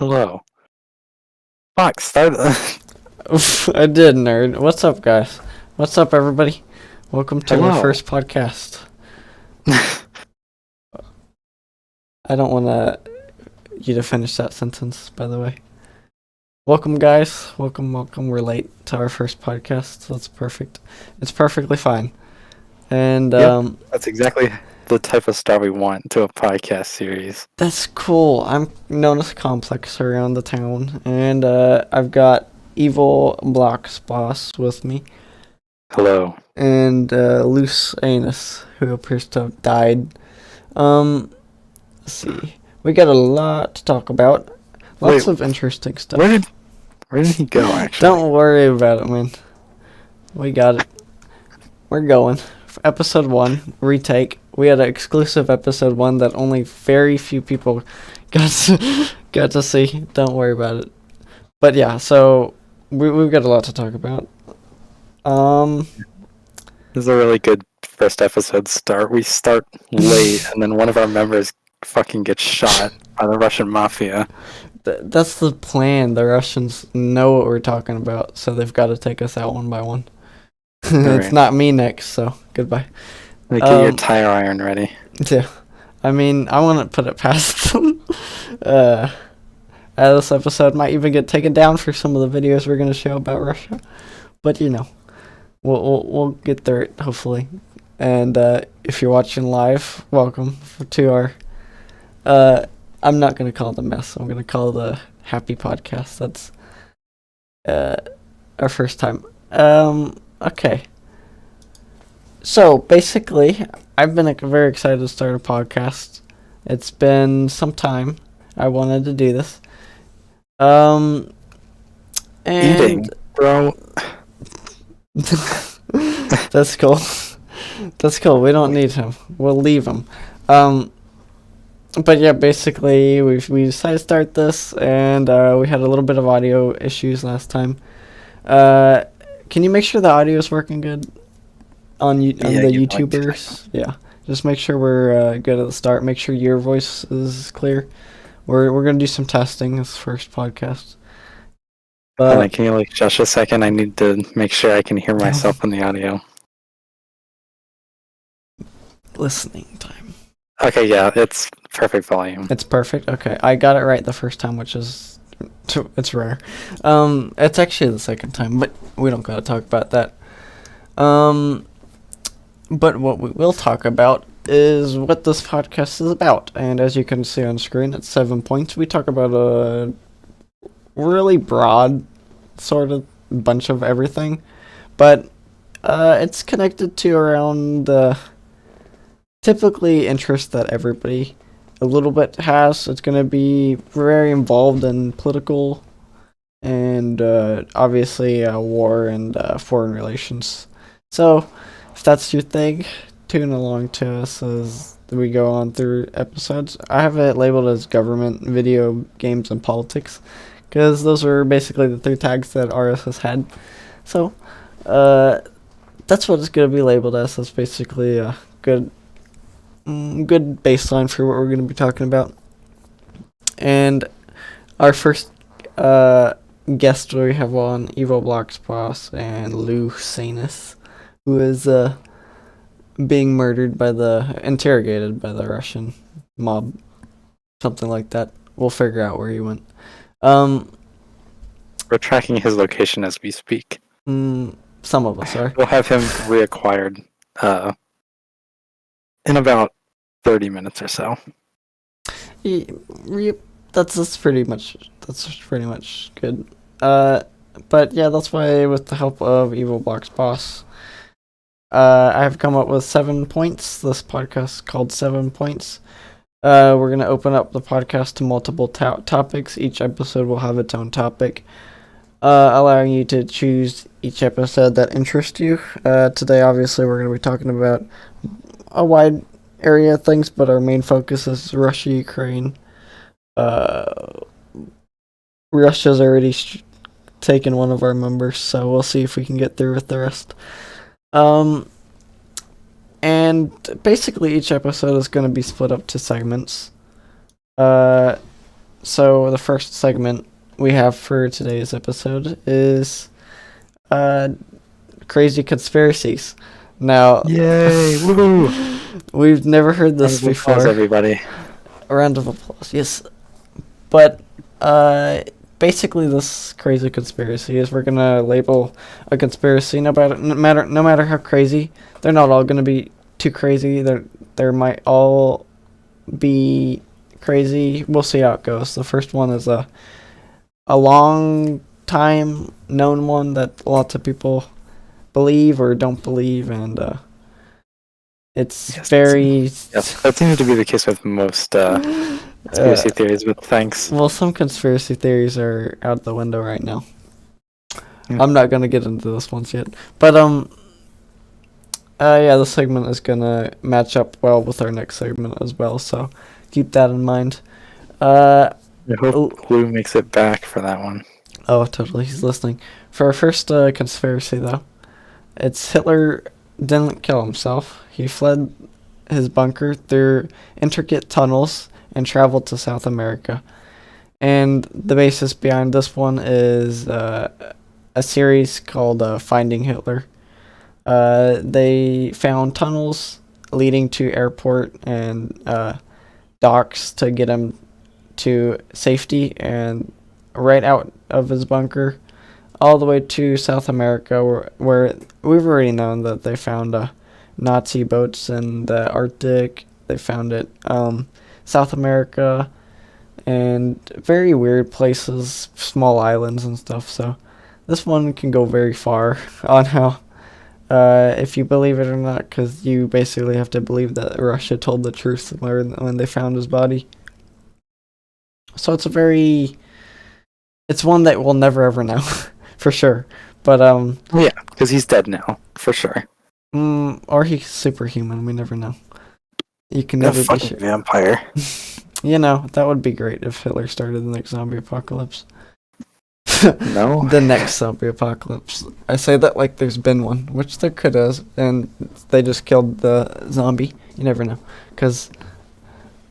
Hello. Fuck, start. Oof, I did, nerd. What's up, guys? What's up, everybody? Welcome to our Hello. first podcast. I don't want you to finish that sentence, by the way. Welcome, guys. Welcome. We're late to our first podcast, so it's perfect. It's perfectly fine. And Yep. That's exactly the type of start we want to a podcast series. that's cool. I'm known as Complex around the town, and I've got Evil Blocks Boss with me. Hello. And Loose Anus, who appears to have died. Let's see. We got a lot to talk about. Lots of interesting stuff. Where did he go, actually? Don't worry about it, man. We got it. We're going. Episode 1, retake. We had an exclusive episode 1 that only very few people got to see. Don't worry about it. But yeah, so we've got a lot to talk about. This is a really good first episode start. We start late, and then one of our members fucking gets shot by the Russian mafia. That's the plan. The Russians know what we're talking about, so they've got to take us out one by one. It's Alright. not me next, so goodbye. Like, get your tire iron ready. Yeah, I mean, I wouldn't put it past them. This episode might even get taken down for some of the videos we're gonna show about Russia, but you know, we'll get through it hopefully. And if you're watching live, welcome to our. I'm not gonna call it the mess. I'm gonna call it the happy podcast. That's our first time. Okay. So basically, I've been very excited to start a podcast. It's been some time. I wanted to do this. And Eating, bro. That's cool. That's cool. We don't need him. We'll leave him. But yeah, basically, we decided to start this, and we had a little bit of audio issues last time. Can you make sure the audio is working good on the YouTubers? Yeah, just make sure we're good at the start. Make sure your voice is clear. We're gonna do some testing this first podcast. Hold on, can you like just a second? I need to make sure I can hear myself in the audio. Listening time. Okay, yeah, it's perfect volume. It's perfect. Okay, I got it right the first time, which is it's rare. It's actually the second time, but we don't gotta talk about that. But what we will talk about is what this podcast is about, and as you can see on screen, it's 7 points. We talk about a really broad sort of bunch of everything, but it's connected to around typically interests that everybody a little bit has. It's going to be very involved in political and obviously war and foreign relations. So if that's your thing, tune along to us as we go on through episodes. I have it labeled as government, video games, and politics, because those are basically the 3 tags that RSS had. So that's what it's going to be labeled as. That's basically a good baseline for what we're going to be talking about. And our first guest we have on, Evil Blocks Boss and Lou Sanus, who is being interrogated by the Russian mob, something like that. We'll figure out where he went. We're tracking his location as we speak. Some of us are. We'll have him reacquired in about 30 minutes or so. That's pretty much good. But yeah, that's why with the help of Evil Blocks Boss, I have come up with 7 points. This podcast is called 7 Points. We're gonna open up the podcast to multiple topics. Each episode will have its own topic, allowing you to choose each episode that interests you. Today, obviously, we're gonna be talking about a wide area of things, but our main focus is Russia, Ukraine. Russia's already taken one of our members, so we'll see if we can get through with the rest. And basically each episode is going to be split up to segments. So the first segment we have for today's episode is uh, crazy conspiracies. Now, Yay! Woo! we've never heard Round this of applause, before. everybody. A round of applause, yes. But basically, this crazy conspiracy is we're gonna label a conspiracy no matter how crazy. They're not all gonna be too crazy. There might all be crazy. We'll see how it goes. The first one is a long time known one that lots of people believe or don't believe, and it's Yes. very Yes, that seems to be the case with most conspiracy theories, but thanks. well, some conspiracy theories are out the window right now. Yeah. I'm not gonna get into those ones yet, but yeah, this segment is gonna match up well with our next segment as well, so keep that in mind. I hope Lou makes it back for that one. Oh, totally, he's listening. For our first conspiracy, though, it's Hitler didn't kill himself. He fled his bunker through intricate tunnels and traveled to South America. And the basis behind this one is a series called Finding Hitler. They found tunnels leading to airport and docks to get him to safety and right out of his bunker all the way to South America, where we've already known that they found Nazi boats in the Arctic. They found it South America and very weird places, small islands and stuff. So this one can go very far on how, if you believe it or not, because you basically have to believe that Russia told the truth when they found his body. So it's one that we'll never ever know, for sure. But Yeah, because he's dead now, for sure. or he's superhuman. We never know. You can A never be fucking sure. vampire. You know, that would be great if Hitler started the next zombie apocalypse. No. The next zombie apocalypse. I say that like there's been one, which there could have, and they just killed the zombie. You never know, because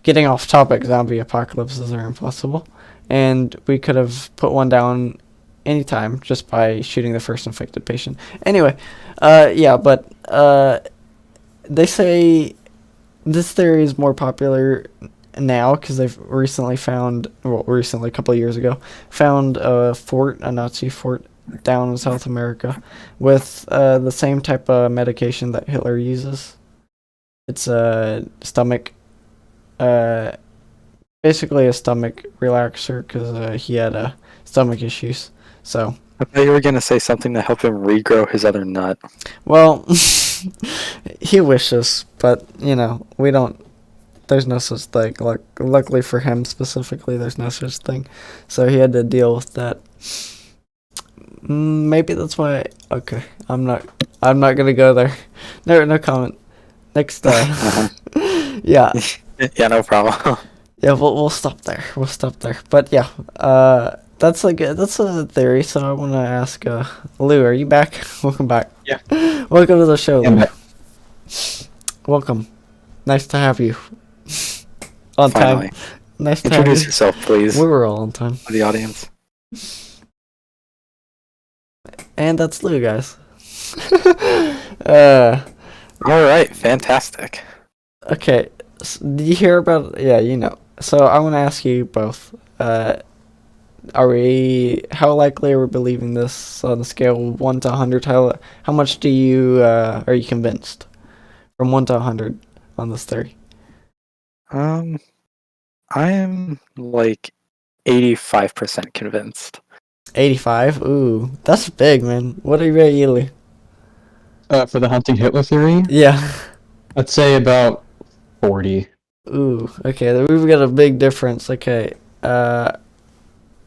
getting off topic, zombie apocalypses are impossible, and we could have put one down anytime just by shooting the first infected patient. Anyway, yeah, but they say this theory is more popular now because they've recently a couple of years ago, found a Nazi fort down in South America with the same type of medication that Hitler uses. It's a stomach, basically a stomach relaxer because he had stomach issues. So, I thought you were going to say something to help him regrow his other nut. well, he wishes, but you know, we don't. There's no such thing. Luckily for him specifically, there's no such thing. So he had to deal with that. Maybe that's why. Okay, I'm not gonna go there. No comment. Next. Yeah. Yeah, no problem. Yeah, we'll stop there. We'll stop there. But yeah, that's a theory. So I want to ask, Lou, are you back? Welcome back. Yeah. Welcome to the show, Lou. Yeah, Welcome. Nice to have you. On Finally. time. Nice to Introduce have yourself, please, you. We were all on time. to the audience. And that's Lou, guys. uh, All right, fantastic. okay. Did you hear about? Yeah, you know. So I want to ask you both. How likely are we believing this on a scale of 1 to 100? How much are you convinced? From 1 to 100 on this theory. I am like 85% convinced. 85? Ooh, that's big, man. What are you at, Ely? For the hunting Hitler theory, Yeah. I'd say about 40. Ooh, okay, we've got a big difference. Okay,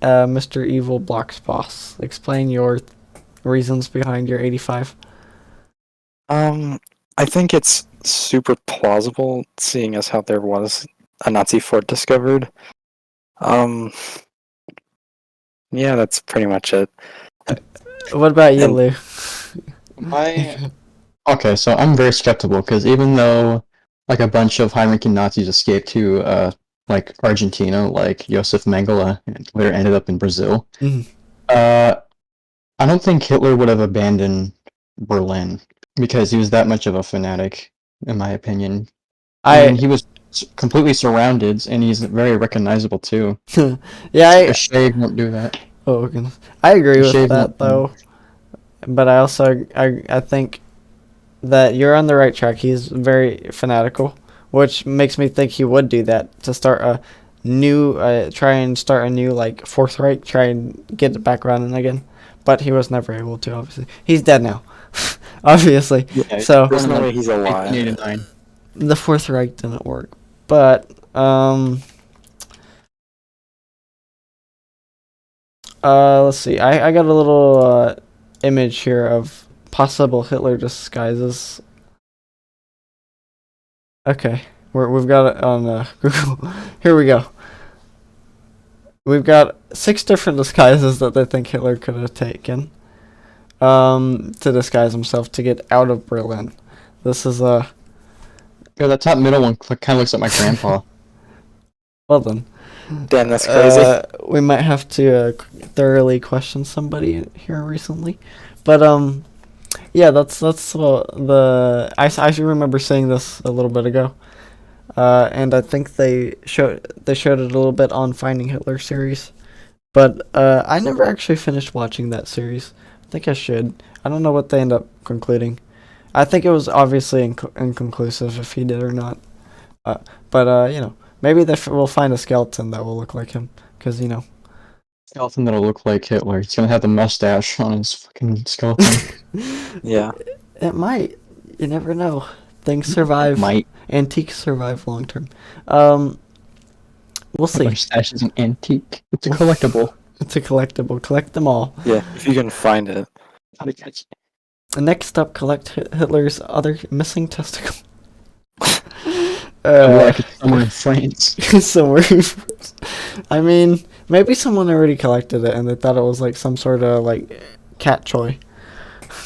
Mr. Evil Blocks Boss, explain your reasons behind your 85. I think it's super plausible, seeing as how there was a Nazi fort discovered. Yeah, that's pretty much it. What about you, And- Lou? Okay, so I'm very skeptical because even though like a bunch of high-ranking Nazis escaped to like Argentina, like Josef Mengele, and Hitler ended up in Brazil. Mhm. I don't think Hitler would have abandoned Berlin because he was that much of a fanatic, in my opinion. I mean, he was completely surrounded, and he's very recognizable too. Yeah, A shave won't do that. oh goodness. I agree A with shave that won't though. But I also I think that you're on the right track. He's very fanatical, which makes me think he would do that to start a new try and start a new like Fourth Reich, try and get it back running again. But he was never able to, obviously. He's dead now. Obviously. Yeah, So There's no way he's alive. 1989. the Fourth Reich didn't work. But let's see. I got a little image here of possible Hitler disguises. Okay, we've got it on Google. Here we go. We've got 6 different disguises that they think Hitler could have taken to disguise himself to get out of Berlin. This is Yeah, that top middle one kind of looks like my grandpa. well then. Damn, that's crazy. We might have to thoroughly question somebody here recently, but yeah, that's the I should remember saying this a little bit ago, and I think they showed it a little bit on Finding Hitler series, but I never actually finished watching that series. I think I should. I don't know what they end up concluding. I think it was obviously inconclusive if he did or not, but you know. Maybe we'll find a skeleton that will look like him, because, you know. Skeleton that'll look like Hitler. He's gonna have the mustache on his fucking skeleton. Yeah. It might. You never know. Things survive. Might. Antiques survive long term. We'll see. Mustache is an antique. It's a collectible. It's a collectible. Collect them all. Yeah, if you can find it. Next up, collect Hitler's other missing testicle. Like it's somewhere in France. Somewhere. I mean, maybe someone already collected it and they thought it was like some sort of like cat toy.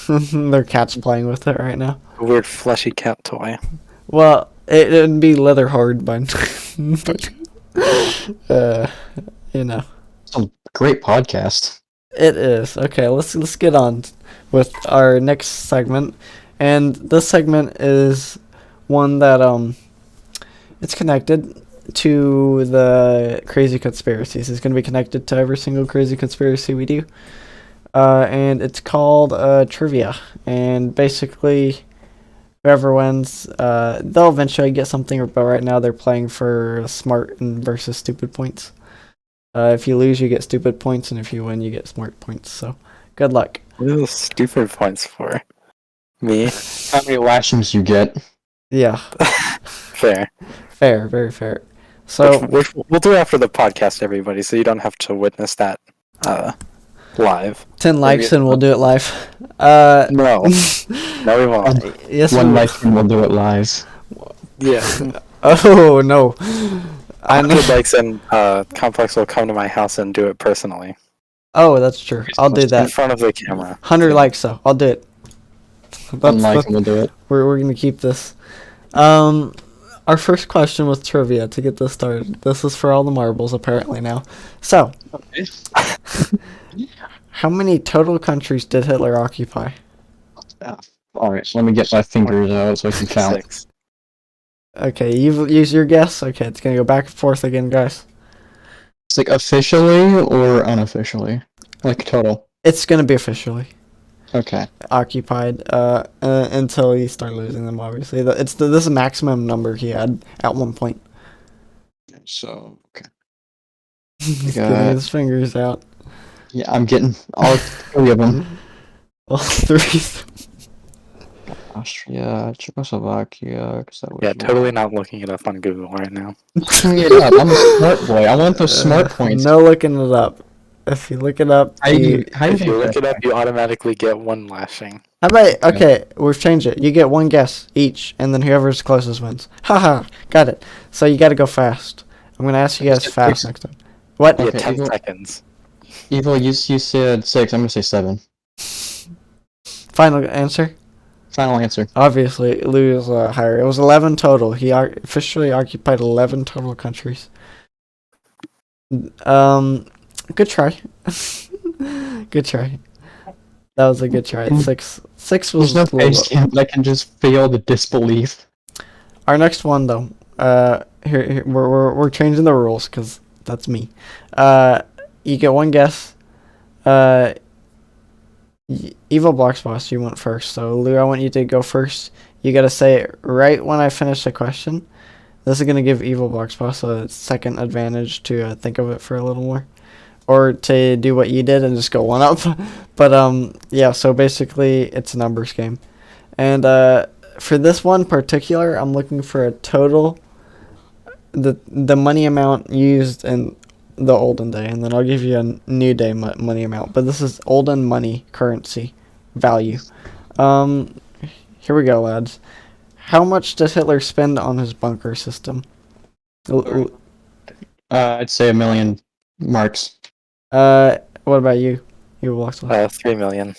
Their cat's playing with it right now. A weird fleshy cat toy. Well, it'd be leather hard, but you know, It's a great podcast. it is. Okay, let's get on with our next segment, and this segment is one that it's connected to the crazy conspiracies. It's going to be connected to every single crazy conspiracy we do. And it's called trivia. And basically, whoever wins, they'll eventually get something, but right now they're playing for smart and versus stupid points. If you lose, you get stupid points, and if you win, you get smart points. So, good luck. What are those stupid points for? Me? How many lashings you get? Yeah. Fair. Fair, very fair. So We'll do it after the podcast, everybody, so you don't have to witness that live. 10 likes and we'll do it live. No. No, we won't. Yes, One we will. life and we'll do it live. Yeah. Oh no. I know. 100 likes and Complex will come to my house and do it personally. Oh, that's true. I'll do In that. front of the camera. 100 likes though. I'll do it. One like and we'll do it. We're gonna keep this. Our first question was trivia to get this started. This is for all the marbles apparently now. So, how many total countries did Hitler occupy? Alright, so let me get my fingers out so I can count. 6. Okay, you've used your guess. Okay, it's gonna go back and forth again, guys. It's like officially or unofficially? Like total. It's gonna be officially Okay. occupied until he started losing them. Obviously, this is the maximum number he had at one point. So, okay. He's getting his fingers out. Yeah, I'm getting all 3 of them. All 3. Austria, Czechoslovakia, because that was Yeah, totally not looking it up on Google right now. looking it up. I'm a smart boy. I want those smart points. No looking it up. If you look it up, How do you If you look it up, you automatically get 1 lashing. how about okay? We've changed it. You get 1 guess each, and then whoever's closest wins. Haha, got it. So you got to go fast. I'm gonna ask you guys fast next time. What? Yeah, Okay, 10 Evil- seconds. Evil, you said 6. I'm gonna say 7. Final answer. Final answer. Obviously, Lou is higher. It was 11 total. He officially occupied 11 total countries. Good try. Good try. That was a good try. Six was There's no a little base camp that can just fail the disbelief. Our next one, though. Here we're changing the rules because that's me. You get one guess. Evil Box Boss, you went first. So Lou, I want you to go first. You gotta say it right when I finish the question. This is gonna give Evil Box Boss a second advantage to think of it for a little more, or to do what you did and just go one up. But yeah. So basically, it's a numbers game, and for this one particular, I'm looking for a total. The money amount used in the olden day, and then I'll give you a new day money amount. But this is olden money currency value. Here we go, lads. How much did Hitler spend on his bunker system? I'd say 1 million marks. What about you? You walked 3 million.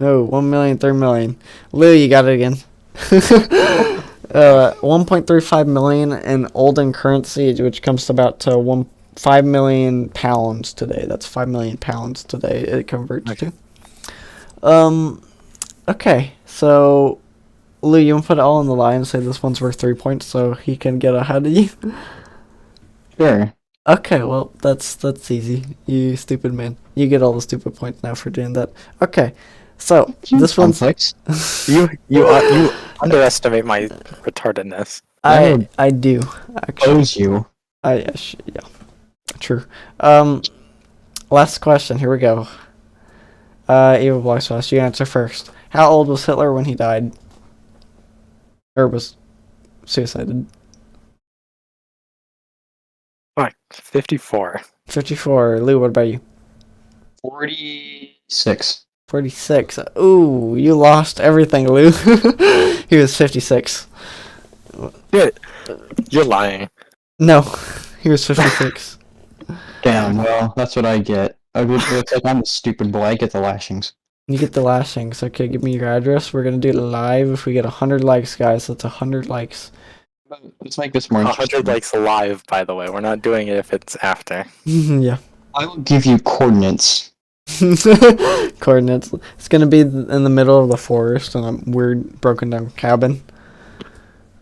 No, 1 million, 3 million. Lou, you got it again. 1.35 million in olden currency, which comes to about 5 million pounds today. That's 5 million pounds today. It converts to. Okay, so Lou, you want to put it all on the line and say this one's worth 3 points, so he can get ahead of you. Sure. Okay, well that's easy. You stupid man. You get all the stupid points now for doing that. Okay, so this one's. Complex. You underestimate my retardedness. I do actually. Owes you. Yeah, true. Last question. Here we go. Evil Box Boss, you answer first. How old was Hitler when he died? Or was suicided? Fuck, 54. 54. Lou, what about you? 46. 46. Ooh, you lost everything, Lou. He was 56. You're lying. No, he was 56. Damn, well, that's what I get. It looks like I'm the stupid boy. I get the lashings. You get the lashings. Okay, give me your address. We're going to do it live if we get 100 likes, guys. That's 100 likes. Let's make this more 100 interesting. likes live, by the way. We're not doing it if it's after. Yeah. I will give you coordinates. Coordinates. It's going to be in the middle of the forest in a weird broken down cabin.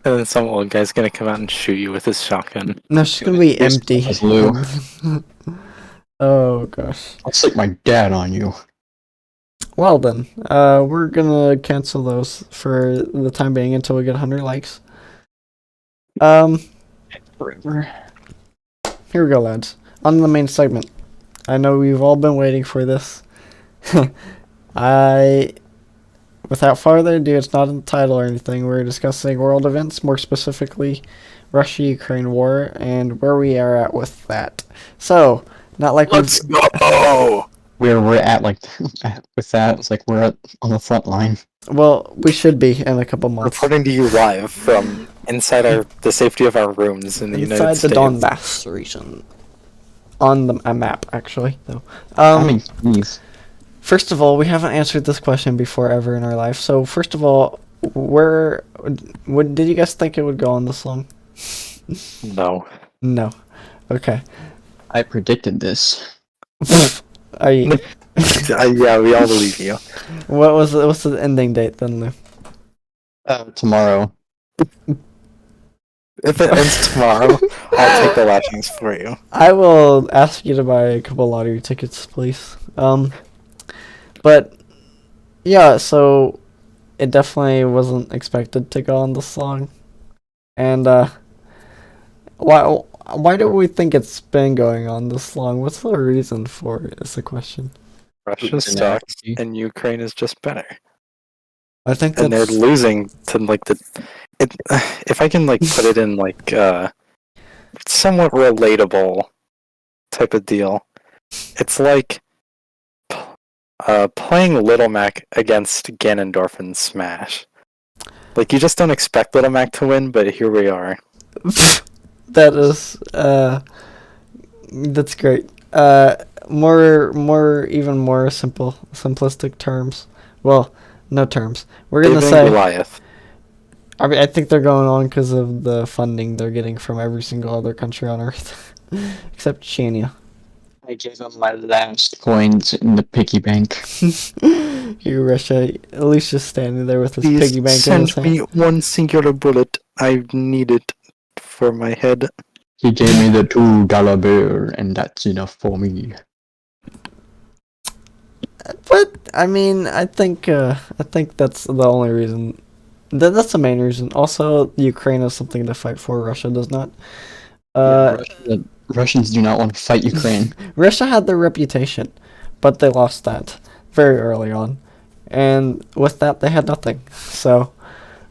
And then some old guy's gonna come out and shoot you with his shotgun. No, it's going to be empty. As Lou. Oh, gosh. I'll stick my dad on you. Well then, we're gonna cancel those for the time being until we get 100 likes. Forever. Here we go, lads. On to the main segment. I know we've all been waiting for this. Without further ado, it's not in the title or anything. We're discussing world events, more specifically Russia-Ukraine war, and where we are at with that. So, not like Let's go! Where we're at, like, with that, it's like we're on the front line. Well, we should be in a couple months. Reporting to you live from inside the safety of our rooms in the United Inside States. the Donbass region. On a map, actually, though. Geez. First of all, we haven't answered this question before ever in our life. So, first of all, did you guys think it would go on this long? No. No. Okay. I predicted this. Are you? Yeah, we all believe you. What's the ending date then, Lou? Tomorrow. If it ends tomorrow, I'll take the lashings for you. I will ask you to buy a couple lottery tickets, please. But yeah, so it definitely wasn't expected to go on this long, and why do we think it's been going on this long? What's the reason for it? Is the question. Russia sucks, and Ukraine is just better. I think And they're that's losing to like if I can like put it in like somewhat relatable type of deal. It's like playing Little Mac against Ganondorf in Smash. Like you just don't expect Little Mac to win, but here we are. that is that's great. Even more simplistic terms. Well, No terms. We're gonna David say. and Goliath. I mean, I think they're going on because of the funding they're getting from every single other country on Earth, except China. I gave him my last coins in the piggy bank. You Russia, at least just standing there with his Please piggy bank in his send hand. me one singular bullet. I need it for my head. He gave me the $2 bill, and that's enough for me. But I mean, I think that's the only reason. That's the main reason. Also, Ukraine has something to fight for. Russia does not. The Russians do not want to fight Ukraine. Russia had their reputation, but they lost that very early on, and with that, they had nothing. So,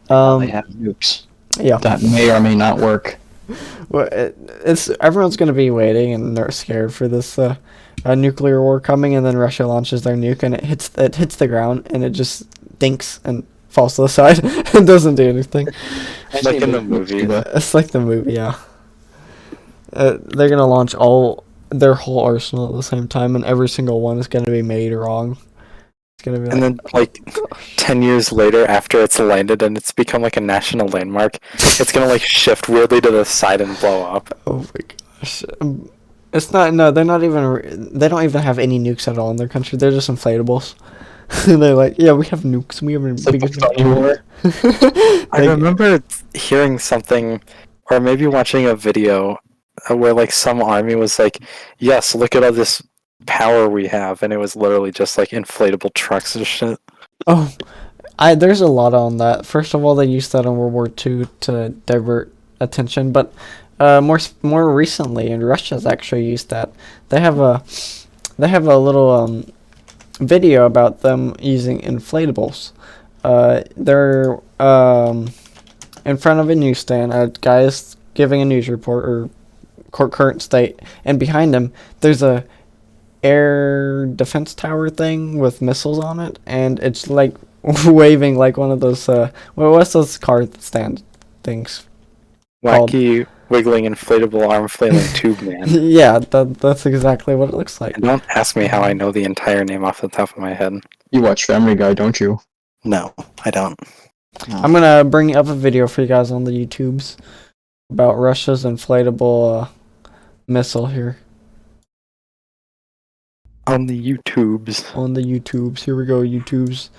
They have nukes. yeah, That may or may not work. well, it's everyone's gonna be waiting, and they're scared for this nuclear war coming, and then Russia launches their nuke, and it hits the ground, and it just dinks and falls to the side. It doesn't do anything. Like in the movie. It's like the movie, yeah. They're gonna launch their whole arsenal at the same time, and every single one is gonna be made wrong. It's gonna be. And then, like, 10 years later, after it's landed and it's become like a national landmark, it's gonna like shift weirdly to the side and blow up. Oh my gosh. It's not. No, they're not even. They don't even have any nukes at all in their country. They're just inflatables. They're like, yeah, we have nukes. We have a It's like biggest the funny war. I remember hearing something, or maybe watching a video where like some army was like, yes, look at all this power we have, and it was literally just like inflatable trucks and shit. Oh, there's a lot on that. First of all, they used that in World War II to divert attention, but more recently, and Russia's actually used that. They have a little video about them using inflatables. They're in front of a newsstand. A guy is giving a news report or current state, and behind him there's a air defense tower thing with missiles on it, and it's like waving like one of those what's those car stand things called? Wacky wiggling inflatable arm flailing tube man. Yeah, that's exactly what it looks like. And don't ask me how I know the entire name off the top of my head. You watch Family Guy, don't you? No, I don't. I'm gonna bring up a video for you guys on the YouTubes about Russia's inflatable missile here. On the YouTubes. On the YouTubes. Here we go, YouTubes.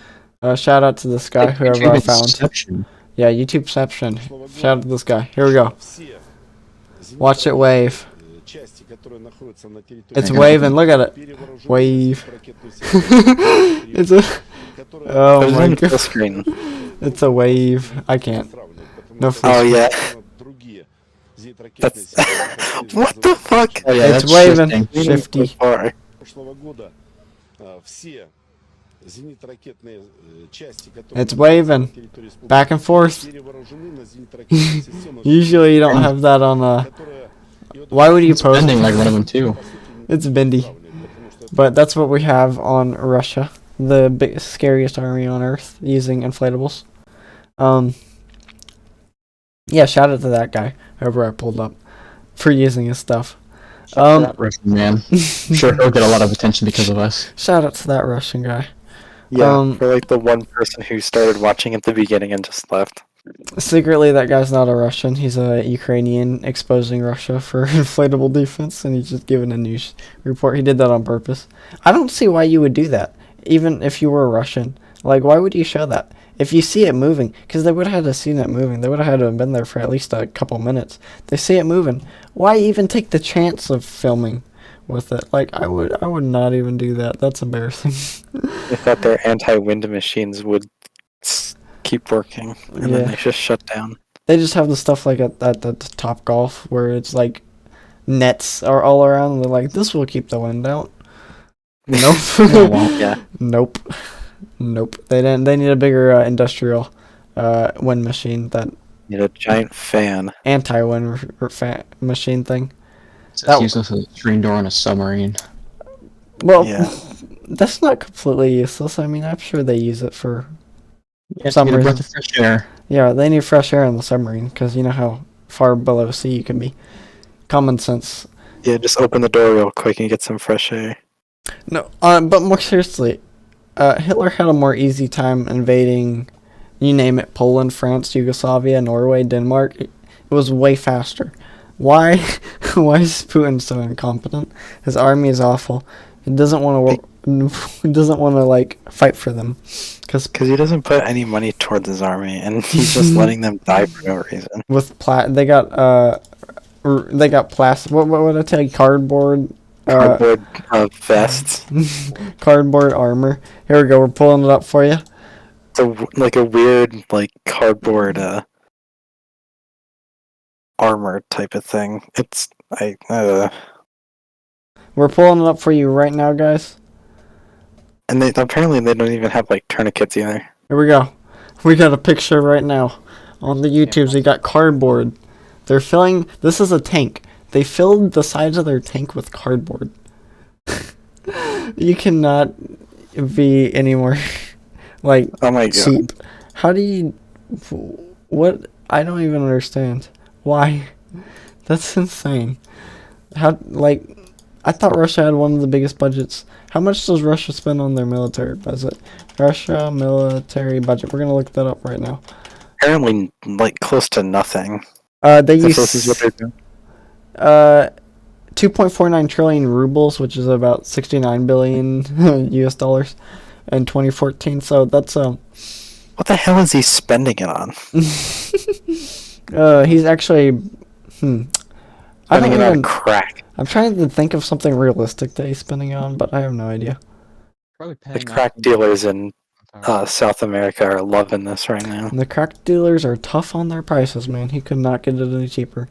Shout out to this guy, whoever I found. Inception. Yeah, YouTubeception. Shout out to this guy. Here we go. Watch it wave. It's waving. Look at it. Wave. It's a. Oh my god. Full screen. It's a wave. I can't. No. Oh yeah. That's what the fuck? Oh, yeah, It's that's waving. shifting. 50. It's waving. Back and forth. Usually you don't have that on why would you It's post? bending like one of them too. It's bendy. But that's what we have on Russia. The biggest, scariest army on Earth using inflatables. Yeah, shout out to that guy, whoever I pulled up, for using his stuff. That Russian man. I'm sure he'll get a lot of attention because of us. Shout out to that Russian guy. Yeah, for like the one person who started watching at the beginning and just left. Secretly, that guy's not a Russian. He's a Ukrainian exposing Russia for inflatable defense, and he's just giving a news report. He did that on purpose. I don't see why you would do that, even if you were a Russian. Like, why would you show that? If you see it moving, because they would have had to seen it moving. They would have had to have been there for at least a couple minutes. They see it moving. Why even take the chance of filming with it? Like, I would not even do that. That's embarrassing. They thought their anti-wind machines would keep working, and then they just shut down. They just have the stuff like at the Top Golf where it's like nets are all around. And they're like, this will keep the wind out. Nope. Yeah. Nope. They didn't. They need a bigger industrial wind machine. That Need a giant fan. anti-wind machine thing. That's useless as a screen door on a submarine. Well, Yeah. that's not completely useless. I mean, I'm sure they use it for Yeah, some to get a reason. breath of fresh air. Yeah, they need fresh air in the submarine because you know how far below sea you can be. Common sense. Yeah, just open the door real quick and get some fresh air. No, but more seriously, Hitler had a more easy time invading, you name it, Poland, France, Yugoslavia, Norway, Denmark. It was way faster. Why? Why is Putin so incompetent? His army is awful. He doesn't want to. He doesn't want to like fight for them, because he doesn't put any money towards his army, and he's just letting them die for no reason. With they got plastic. What would I tell you? Cardboard. Cardboard vests. Cardboard armor. Here we go. We're pulling it up for you. It's like a weird like cardboard armor type of thing. It's We're pulling it up for you right now, guys. And apparently they don't even have like tourniquets either. Here we go. We got a picture right now on the YouTubes. We got cardboard. They're filling. This is a tank. They filled the sides of their tank with cardboard. You cannot be any more like oh my God. cheap. How do you? What? I don't even understand. Why? That's insane. How like? I thought Russia had one of the biggest budgets. How much does Russia spend on their military budget? Russia military budget. We're gonna look that up right now. Apparently, like close to nothing. They use This is what they're doing. 2.49 trillion rubles, which is about 69 billion US dollars in 2014. So that's What the hell is he spending it on? he's actually I don't Spending it on even crack. I'm trying to think of something realistic that he's spending on, but I have no idea. Probably The paying crack off dealers in South America are loving this right now. And the crack dealers are tough on their prices, man. He could not get it any cheaper.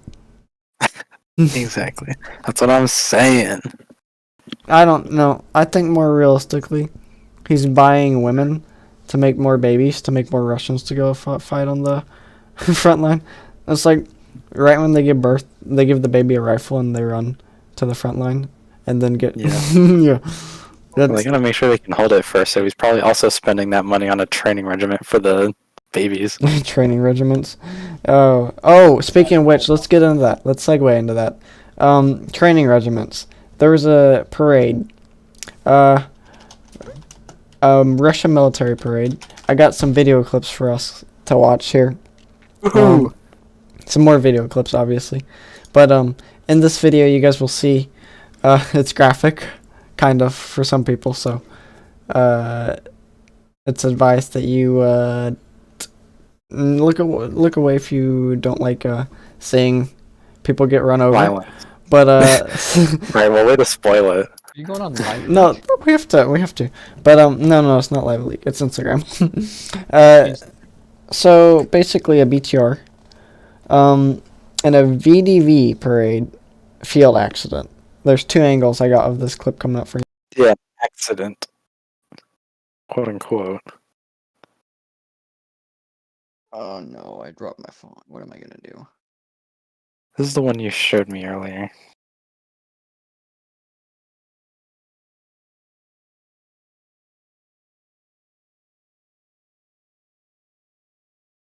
Exactly. That's what I'm saying. I don't know. I think more realistically, he's buying women to make more babies, to make more Russians to go fight on the front line. It's like right when they give birth, they give the baby a rifle and they run to the front line and then get yeah. They gotta make sure they can hold it first, so he's probably also spending that money on a training regiment for the babies. Training regiments. Oh, speaking of which, let's get into that. Let's segue into that. Training regiments. There was a parade. Russian military parade. I got some video clips for us to watch here. Some more video clips, obviously. But in this video, you guys will see it's graphic, kind of, for some people. So it's advised that you look away if you don't like seeing people get run over. Violence. But Right, well, way to spoil it. Are you going on live? no, we have to. But no, it's not Live Leak. It's Instagram. So basically a BTR, and a VDV parade field accident. There's two angles I got of this clip coming up for you. Yeah, accident. Quote unquote. Oh no, I dropped my phone. What am I gonna do? This is the one you showed me earlier.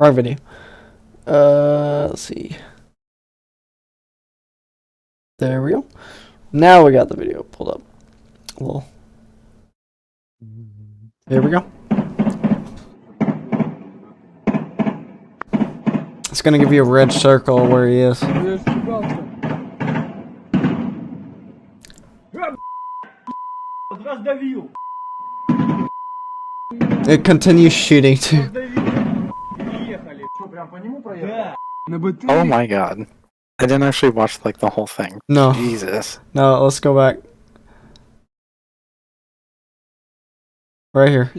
Wrong video. Let's see. There we go. Now we got the video pulled up. Well, there we go. It's gonna give you a red circle where he is. It continues shooting too. Oh my God. I didn't actually watch like the whole thing. No. Jesus. No, let's go back. Right here.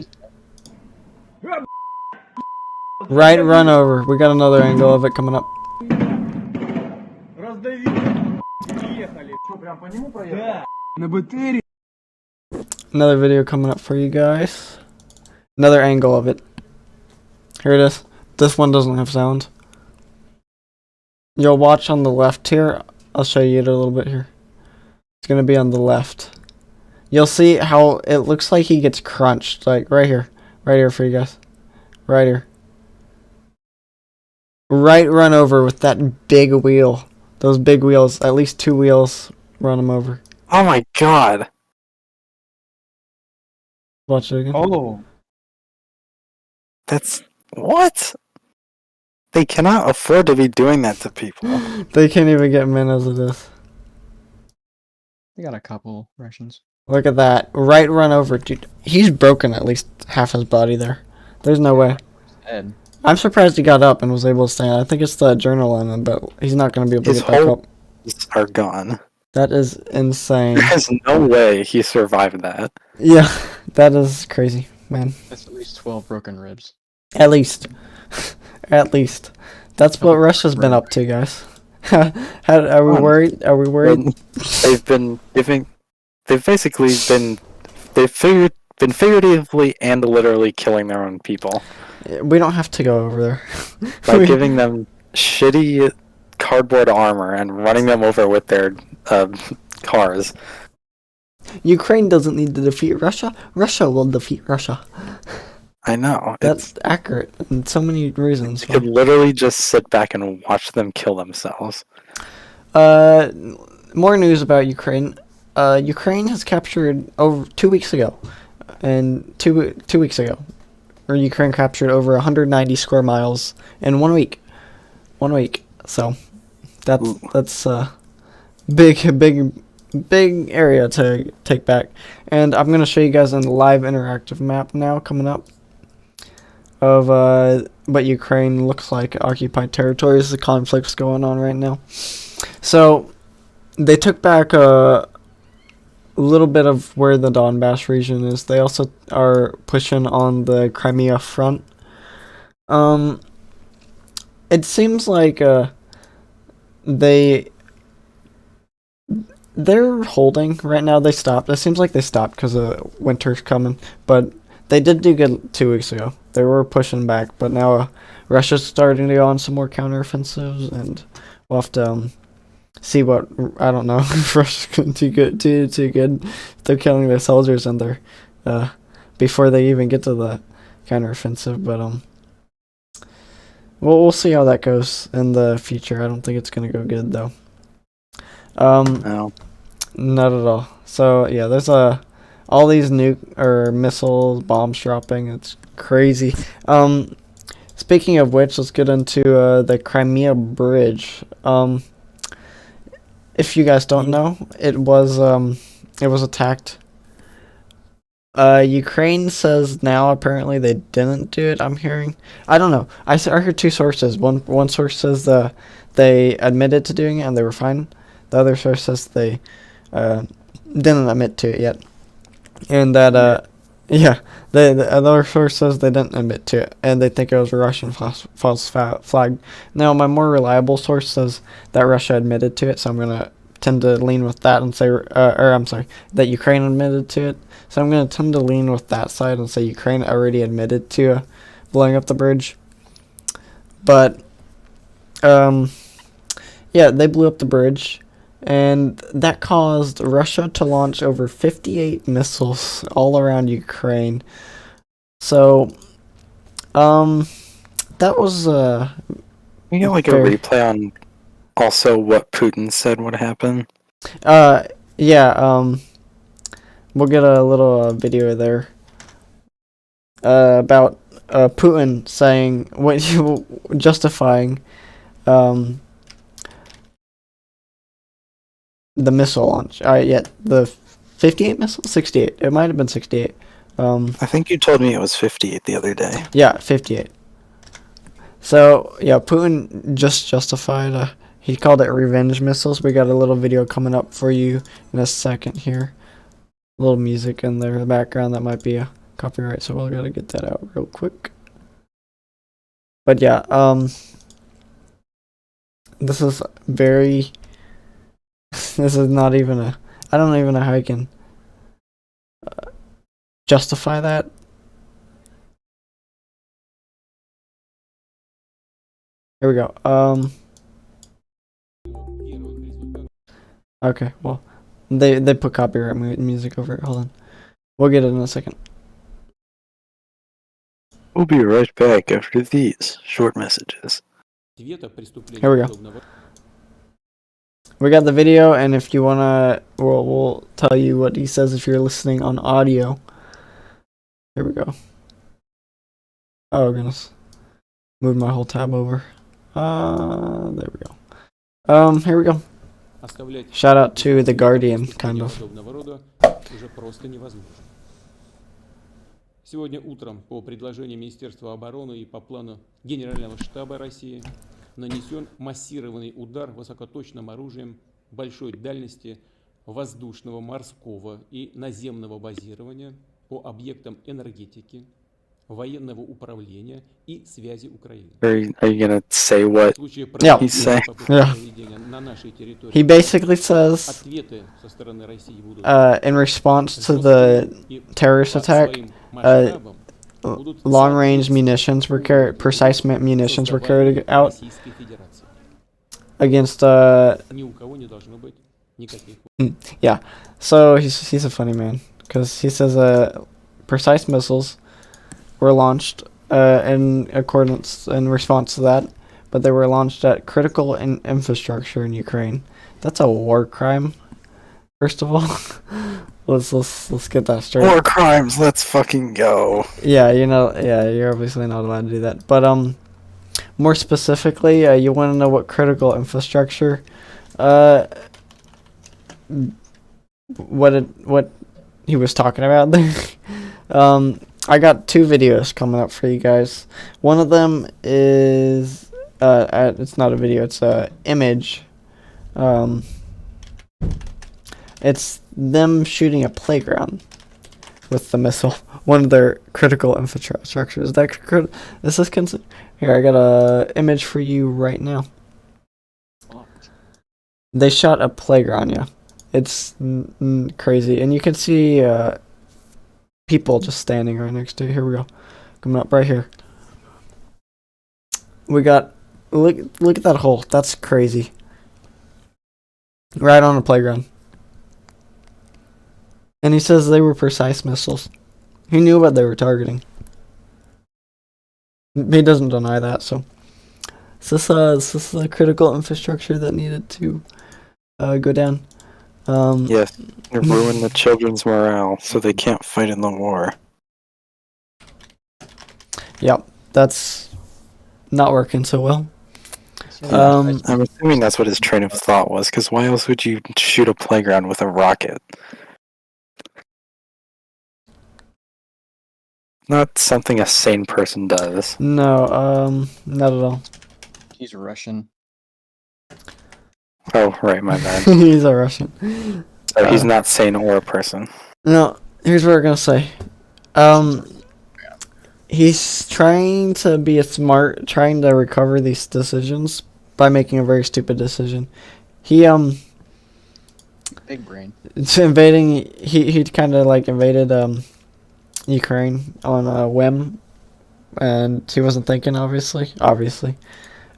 Right run over. We got another angle of it coming up. Another video coming up for you guys. Another angle of it. Here it is. This one doesn't have sound. You'll watch on the left here. I'll show you it a little bit here. It's gonna be on the left. You'll see how it looks like he gets crunched. Like right here. Right here for you guys. Right here. Right run over with that big wheel. Those big wheels. At least two wheels run him over. Oh my God. Watch it again. Oh. That's what? They cannot afford to be doing that to people. They can't even get men as it is. We got a couple Russians. Look at that. Right run over, dude. He's broken at least half his body there. There's no way. Ed. I'm surprised he got up and was able to stand. I think it's the adrenaline, but he's not going to be able to His get back whole up. are gone. That is insane. There's no way he survived that. Yeah, that is crazy, man. That's at least 12 broken ribs. At least. At least. That's what Russia's been up to, guys. Are we worried? Are we worried? They've been giving. They've basically been. Been figuratively and literally killing their own people We don't have to go over there. by giving them shitty cardboard armor and running them over with their cars. Ukraine doesn't need to defeat Russia. Russia will defeat Russia. I know. That's accurate in so many reasons. You could literally just sit back and watch them kill themselves. More news about Ukraine. Ukraine has captured over 2 weeks ago, and two weeks ago, or Ukraine captured over 190 square miles in 1 week. 1 week. So that's big area to take back. And I'm gonna show you guys a live interactive map now coming up of what Ukraine looks like, occupied territories, the conflicts going on right now. So they took back a little bit of where the Donbass region is. They also are pushing on the Crimea front. It seems like they're holding right now. They stopped. It seems like they stopped because winter's coming, but they did do good 2 weeks ago. They were pushing back, but now Russia's starting to go on some more counteroffensives, and we'll have to see what, I don't know, if Russia's going too good. They're killing their soldiers and they're before they even get to the counteroffensive, but we'll see how that goes in the future. I don't think it's gonna go good though. No. Not at all. So yeah, there's all these missiles, bombs dropping. It's crazy. Speaking of which, let's get into the Crimea Bridge. If you guys don't know, it was attacked. Ukraine says now apparently they didn't do it. I'm hearing. I don't know. I heard two sources. One source says they admitted to doing it and they were fine. The other source says they didn't admit to it yet, and that the other source says they didn't admit to it and they think it was a Russian false flag. Now my more reliable source says that Russia admitted to it, so I'm gonna tend to lean with that and say, that Ukraine admitted to it. So I'm gonna tend to lean with that side and say Ukraine already admitted to blowing up the bridge. But yeah, they blew up the bridge. And that caused Russia to launch over 58 missiles all around Ukraine. So, that was We get like a replay on also what Putin said would happen. Yeah. We'll get a little video there about Putin saying justifying the missile launch. The 58 missiles? 68. It might have been 68. I think you told me it was 58 the other day. Yeah, 58. So, yeah, Putin just justified, he called it revenge missiles. We got a little video coming up for you in a second here. A little music in there in the background that might be a copyright, so we'll gotta get that out real quick. But yeah, this is very... This is not even I don't even know how I can justify that. Here we go. Okay, well, they put copyright music over it. Hold on. We'll get it in a second. We'll be right back after these short messages. Here we go. We got the video, and if you wanna, we'll tell you what he says if you're listening on audio. Here we go. Oh goodness. Moved my whole tab over. There we go. Here we go. Shout out to The Guardian, kind of. Сегодня утром по предложению Министерства обороны и по плану Генерального штаба России нанесен массированный удар высокоточным оружием большой дальности воздушного, морского и наземного базирования по объектам энергетики, военного управления и связи Украины. Are you gonna say what Yeah. he's saying? Yeah. He basically says, in response to the terrorist attack, long-range munitions were carried, precise munitions were carried out against. Yeah, so he's a funny man because he says precise missiles were launched in response to that, but they were launched at critical infrastructure in Ukraine. That's a war crime. First of all, let's get that straight. War crimes. Let's fucking go. Yeah, you're obviously not allowed to do that. But more specifically, you want to know what critical infrastructure, what he was talking about there. I got 2 videos coming up for you guys. One of them is it's not a video, it's a image. It's them shooting a playground with the missile. One of their critical infrastructures. This is considered. Here, I got a image for you right now. They shot a playground, yeah. It's crazy, and you can see people just standing right next to it. Here we go. Coming up right here. We got look at that hole. That's crazy. Right on the playground. And he says they were precise missiles. He knew what they were targeting. He doesn't deny that, so is this a critical infrastructure that needed to go down? Yes, you ruin the children's morale, so they can't fight in the war. Yep, that's not working so well. I'm assuming that's what his train of thought was, because why else would you shoot a playground with a rocket? Not something a sane person does. No, not at all. He's Russian. Oh, right, my bad. He's a Russian. So he's not sane or a person. No, here's what we're gonna say. He's trying to be trying to recover these decisions by making a very stupid decision. He Big brain. It's invading. He kind of like invaded Ukraine on a whim, and he wasn't thinking. Obviously.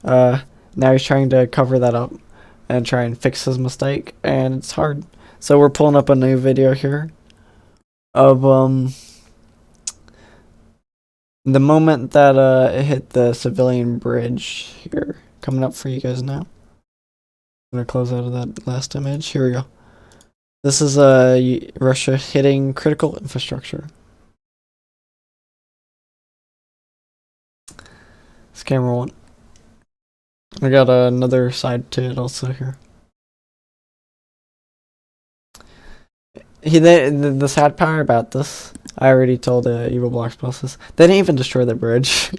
Now he's trying to cover that up and try and fix his mistake, and it's hard. So we're pulling up a new video here of the moment that it hit the civilian bridge here. Coming up for you guys now. I'm gonna close out of that last image. Here we go. This is Russia hitting critical infrastructure. It's camera 1. I got another side to it also here. The sad part about this, I already told Evil Blocks bosses, they didn't even destroy the bridge.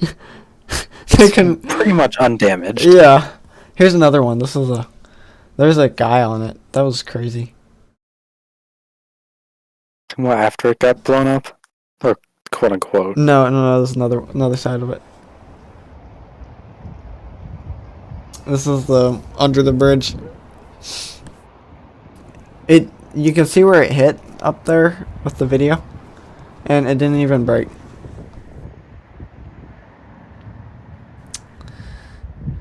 They can pretty much undamaged. Yeah. Here's another one. There's a guy on it. That was crazy. What, after it got blown up? Or quote unquote? No, there's another side of it. This is the under the bridge. You can see where it hit up there with the video, and it didn't even break.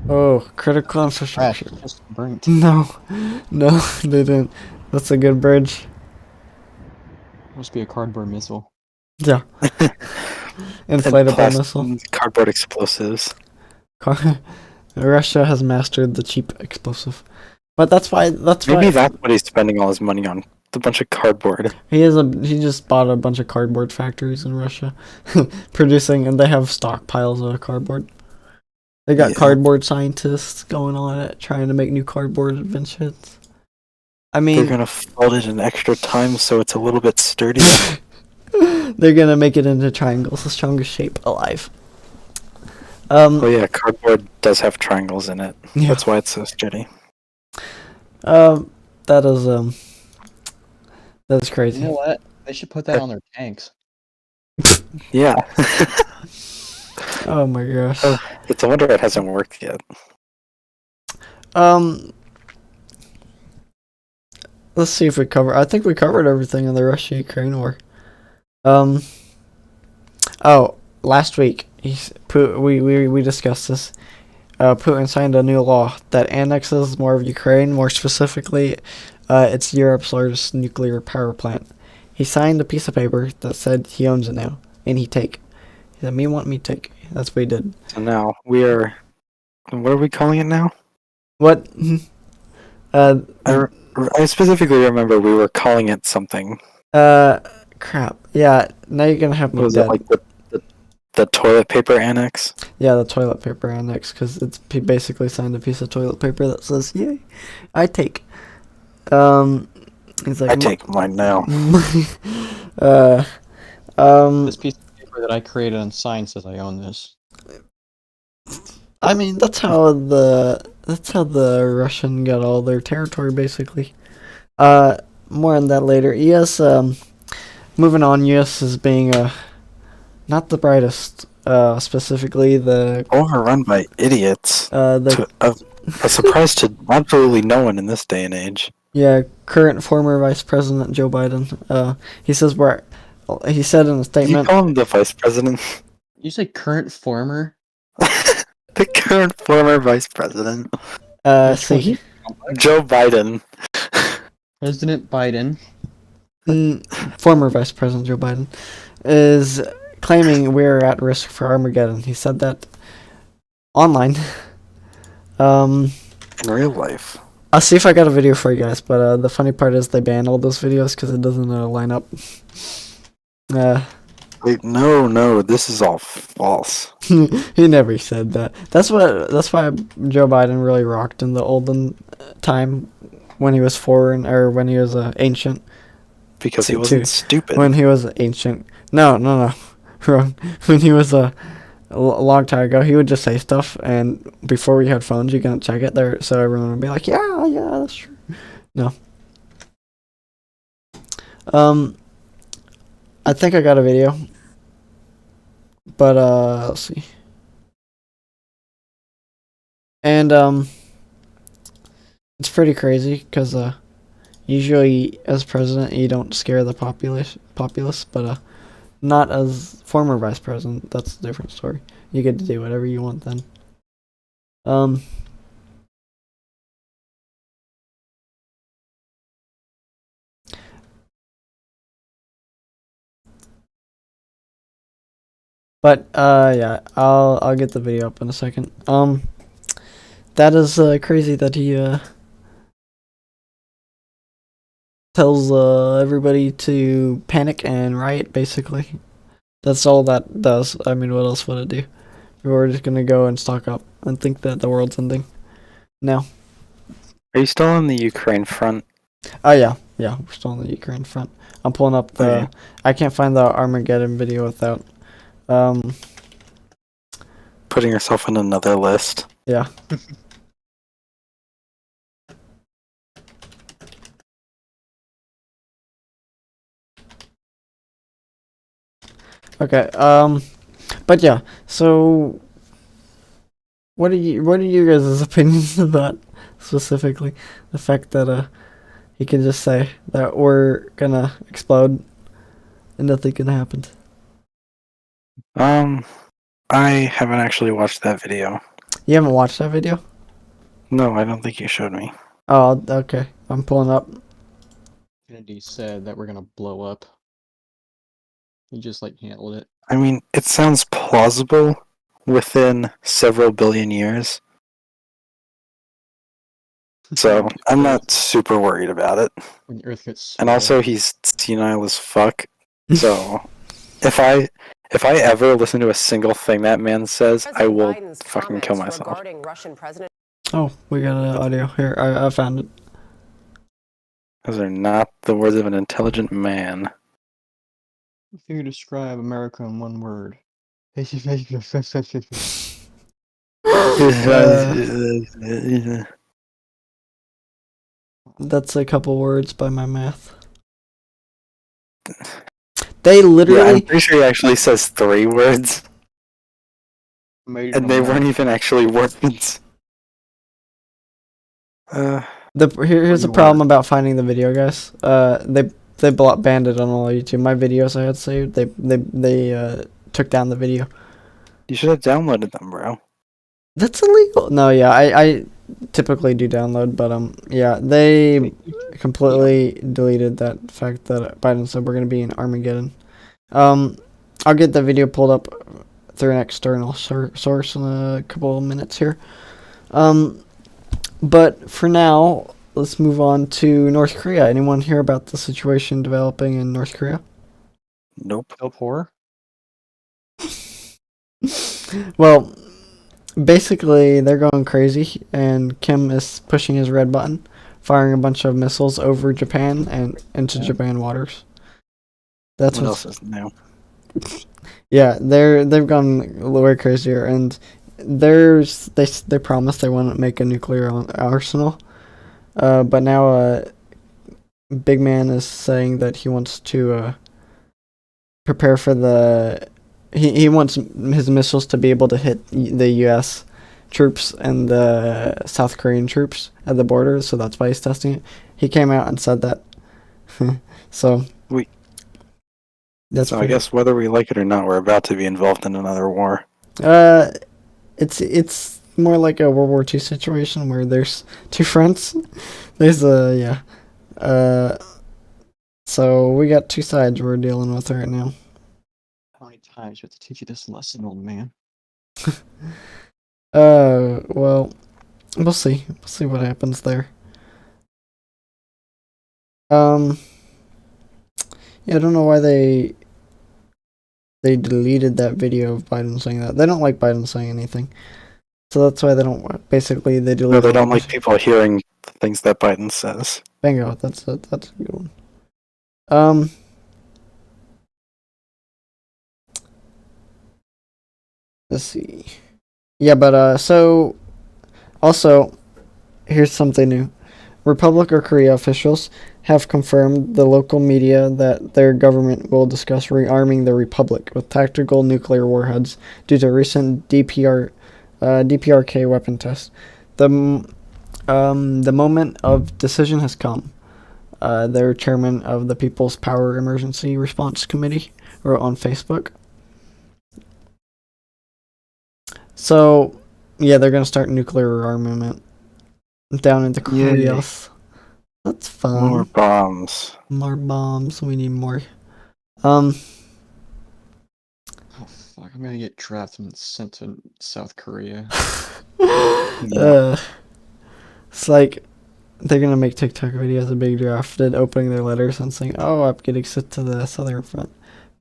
Oh, critical infrastructure. Just burnt. No, they didn't. That's a good bridge. Must be a cardboard missile. Yeah. Inflatable missile. Cardboard explosives. Russia has mastered the cheap explosive. But that's why Maybe that's what he's spending all his money on. a bunch of cardboard. He just bought a bunch of cardboard factories in Russia, producing, and they have stockpiles of cardboard. They got cardboard scientists going on it, trying to make new cardboard inventions. I mean, They're gonna fold it in extra time so it's a little bit sturdier. they're gonna make it into triangles, the strongest shape alive. Oh yeah, cardboard does have triangles in it. Yeah. That's why it's so sturdy. That is crazy. You know what? They should put that on their tanks. Yeah. Oh my gosh. It's a wonder it hasn't worked yet. Let's see if we cover. I think we covered everything in the Russia-Ukraine war. Oh, last week we discussed this. Putin signed a new law that annexes more of Ukraine. More specifically, it's Europe's largest nuclear power plant. He signed a piece of paper that said he owns it now, and he said, "Me want me take." That's what he did. So now we are. What are we calling it now? What? I specifically remember we were calling it something. Crap. Yeah, now you're gonna have me Was dead. it like the toilet paper annex? Yeah, the toilet paper annex, because he basically signed a piece of toilet paper that says, "Yay, I take." He's like, I take mine now. This piece of paper that I created and signed says I own this. I mean, that's how the Russian got all their territory, basically. More on that later. US, moving on, US is being not the brightest. Specifically the Overrun by idiots. A surprise to absolutely no one in this day and age. Yeah, current former Vice President Joe Biden. He said in a statement. You call him the vice president? You say current former? The current former vice president. See, Joe Biden. President Biden. Former Vice President Joe Biden is claiming we're at risk for Armageddon. He said that online. In real life. I'll see if I got a video for you guys, but the funny part is they ban all those videos because it doesn't line up. Wait, no, this is all false. He never said that. That's why Joe Biden really rocked in the olden time when he was foreign, or when he was ancient. Because he wasn't stupid. When he was ancient. No. Wrong. When he was a long time ago, he would just say stuff, and before we had phones, you couldn't check it there, so everyone would be like, yeah, that's true. No. I think I got a video, but let's see. And it's pretty crazy because usually as president you don't scare the populace, but not as former vice president. That's a different story. You get to do whatever you want then. But yeah, I'll get the video up in a second. That is crazy that he tells everybody to panic and riot, basically. That's all that does. I mean, what else would it do? We're just gonna go and stock up and think that the world's ending. No. Are you still on the Ukraine front? Oh yeah, we're still on the Ukraine front. I'm pulling up the. Okay. I can't find the Armageddon video without. Putting yourself in another list. Yeah. Okay. But yeah. So, what are you guys' opinions of that specifically? The fact that he can just say that we're gonna explode and nothing can happen. I haven't actually watched that video. You haven't watched that video? No, I don't think you showed me. Oh, okay. I'm pulling up. Kennedy said that we're gonna blow up. He just handled it. I mean, it sounds plausible within several billion years. So I'm not super worried about it. When the Earth gets And swallowed. also, he's senile as fuck. So if I ever listen to a single thing that man says, I will fucking kill myself. Oh, we got an audio here. I found it. Those are not the words of an intelligent man. If you could describe America in one word. That's a couple words by my math. They Yeah, literally. I'm pretty sure he actually says 3 words, Made and from they that. weren't even actually words. Here's the problem about finding the video, guys. They banned it on all YouTube. My videos I had saved, they took down the video. You should have downloaded them, bro. That's illegal. No, yeah, I typically do download, but yeah, they completely deleted that fact that Biden said we're gonna be in Armageddon. I'll get the video pulled up through an external source in a couple of minutes here. But for now, let's move on to North Korea. Anyone hear about the situation developing in North Korea? Nope. Help horror? Well, basically, they're going crazy, and Kim is pushing his red button, firing a bunch of missiles over Japan and into Japan waters. That's What else is new? Yeah, they've gone way crazier, and they promised they wouldn't make a nuclear arsenal, but now Big Man is saying that he wants to prepare for the. He wants his missiles to be able to hit the U.S. troops and the South Korean troops at the border, so that's why he's testing it. He came out and said that. So I guess whether we like it or not, we're about to be involved in another war. It's more like a World War II situation where there's two fronts. There's so we got two sides we're dealing with right now. How many times you have to teach you this lesson, old man? Well, we'll see. We'll see what happens there. Yeah, I don't know why they deleted that video of Biden saying that. They don't like Biden saying anything. So that's why they don't, basically they deleted. No, they don't like people hearing things that Biden says. Bingo, that's a good one. Let's see. Yeah, but so also here's something new. Republic of Korea officials have confirmed the local media that their government will discuss rearming the republic with tactical nuclear warheads due to recent DPRK weapon tests. The moment of decision has come. Their chairman of the People's Power Emergency Response Committee wrote on Facebook. So, yeah, they're gonna start nuclear rearmament down into Korea. Yay. That's fun. More bombs. More bombs. We need more. Oh fuck! I'm gonna get drafted and sent to South Korea. It's like they're gonna make TikTok videos of being drafted, opening their letters and saying, "Oh, I'm getting sent to the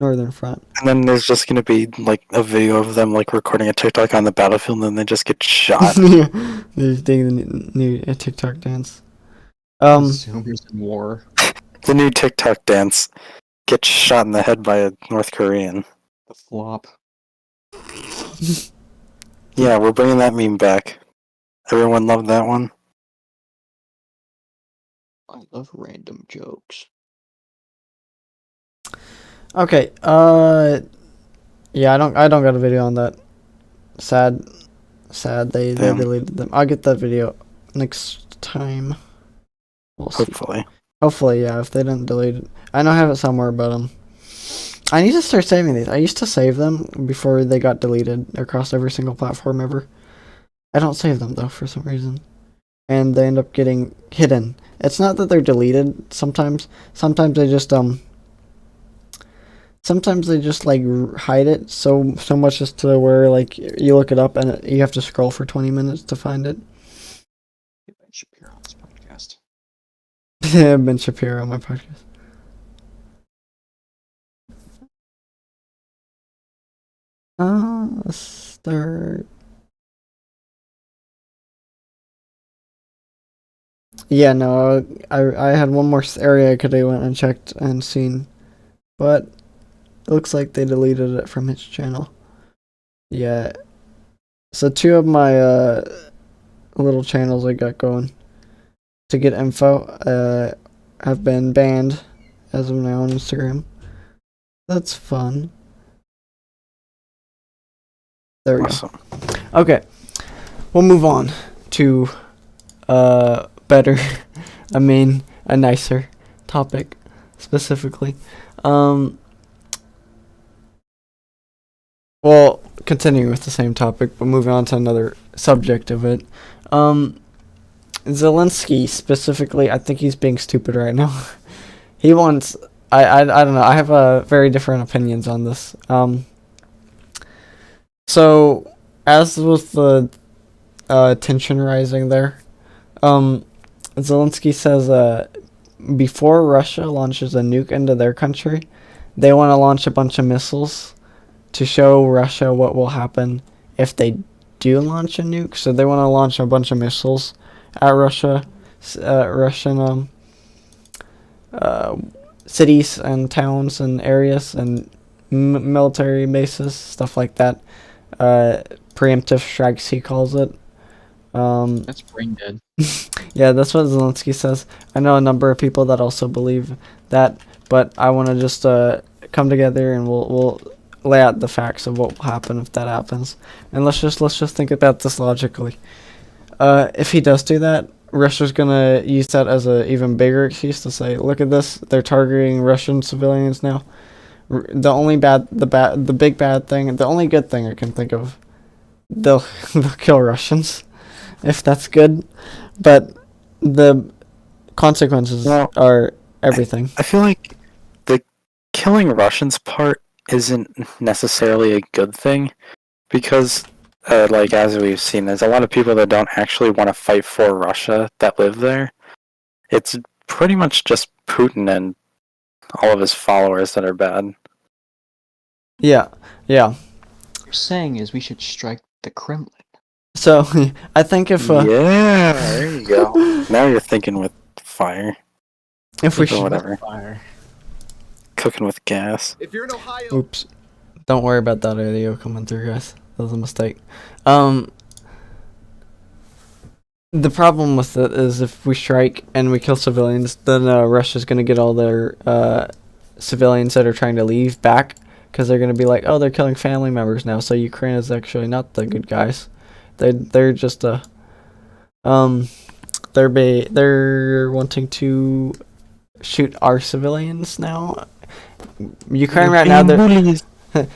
northern front." And then there's just gonna be like a video of them like recording a TikTok on the battlefield, and then they just get shot. Yeah, they're doing the new TikTok dance. Zoomers in war. The new TikTok dance gets shot in the head by a North Korean. The flop. Yeah, we're bringing that meme back. Everyone loved that one. I love random jokes. Okay. Yeah, I don't got a video on that. Sad. They deleted them. I'll get that video next time. We'll see. Hopefully, yeah. If they didn't delete it, I know I have it somewhere, but I need to start saving these. I used to save them before they got deleted across every single platform ever. I don't save them though for some reason, and they end up getting hidden. It's not that they're deleted. Sometimes they just Sometimes they just like hide it so much as to where like you look it up and you have to scroll for 20 minutes to find it. Ben Shapiro on my podcast. Let's start. Yeah, no, I had one more area I could have went and checked and seen, but it looks like they deleted it from his channel. Yeah. So 2 of my little channels I got going to get info have been banned as of now on Instagram. That's fun. There we Awesome. go. Okay. We'll move on to better a nicer topic specifically. Well, continuing with the same topic, but moving on to another subject of it. Zelensky specifically, I think he's being stupid right now. He wants. I don't know. I have very different opinions on this. So as with the tension rising there, Zelensky says before Russia launches a nuke into their country, they want to launch a bunch of missiles to show Russia what will happen if they do launch a nuke. So they want to launch a bunch of missiles at Russian cities and towns and areas and military bases, stuff like that. Preemptive strikes, he calls it. That's brain dead. Yeah, that's what Zelensky says. I know a number of people that also believe that, but I want to just come together and we'll lay out the facts of what will happen if that happens. And let's just think about this logically. If he does do that, Russia's gonna use that as a even bigger excuse to say, look at this, they're targeting Russian civilians now. The only the big bad thing, the only good thing I can think of, they'll kill Russians, if that's good, but the consequences are everything. I feel like the killing Russians part isn't necessarily a good thing, because like as we've seen, there's a lot of people that don't actually want to fight for Russia that live there. It's pretty much just Putin and all of his followers that are bad. Yeah. What you're saying is we should strike the Kremlin. So I think if yeah, there you go. Now you're thinking with fire. If we Or should, whatever. Fire. Cooking with gas. If you're in Ohio, oops, don't worry about that audio coming through, guys. That was a mistake. The problem with it is if we strike and we kill civilians, then Russia's gonna get all their civilians that are trying to leave back, because they're gonna be like, oh, they're killing family members now. So Ukraine is actually not the good guys. They're just they're wanting to shoot our civilians now. Ukraine right now,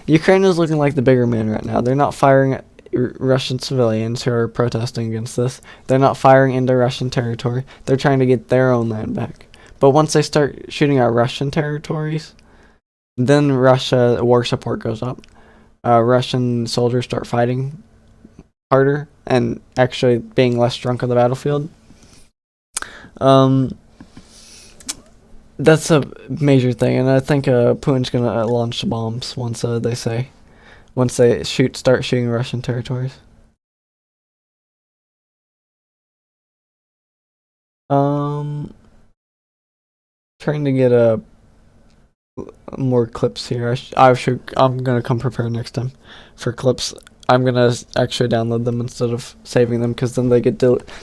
Ukraine is looking like the bigger man right now. They're not firing at Russian civilians who are protesting against this. They're not firing into Russian territory. They're trying to get their own land back. But once they start shooting at Russian territories, then Russia war support goes up. Russian soldiers start fighting harder and actually being less drunk on the battlefield. That's a major thing, and I think Putin's gonna launch bombs once they start shooting Russian territories. Trying to get more clips here. I'm gonna come prepared next time for clips. I'm gonna actually download them instead of saving them, because then they get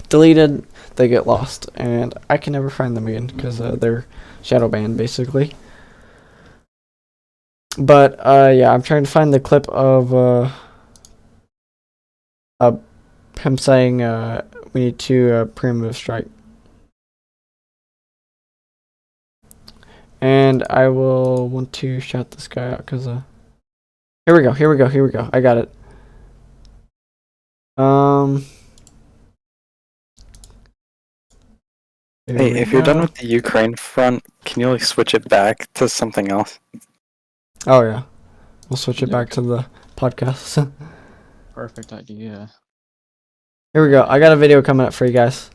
deleted, they get lost, and I can never find them again because they're shadow banned basically. But yeah, I'm trying to find the clip of him saying we need to preemptive strike. And I will want to shout this guy out because here we go. I got it. Hey, if you're done with the Ukraine front, can you like switch it back to something else? Oh yeah, we'll switch it back to the podcast. Perfect idea. Here we go. I got a video coming up for you guys.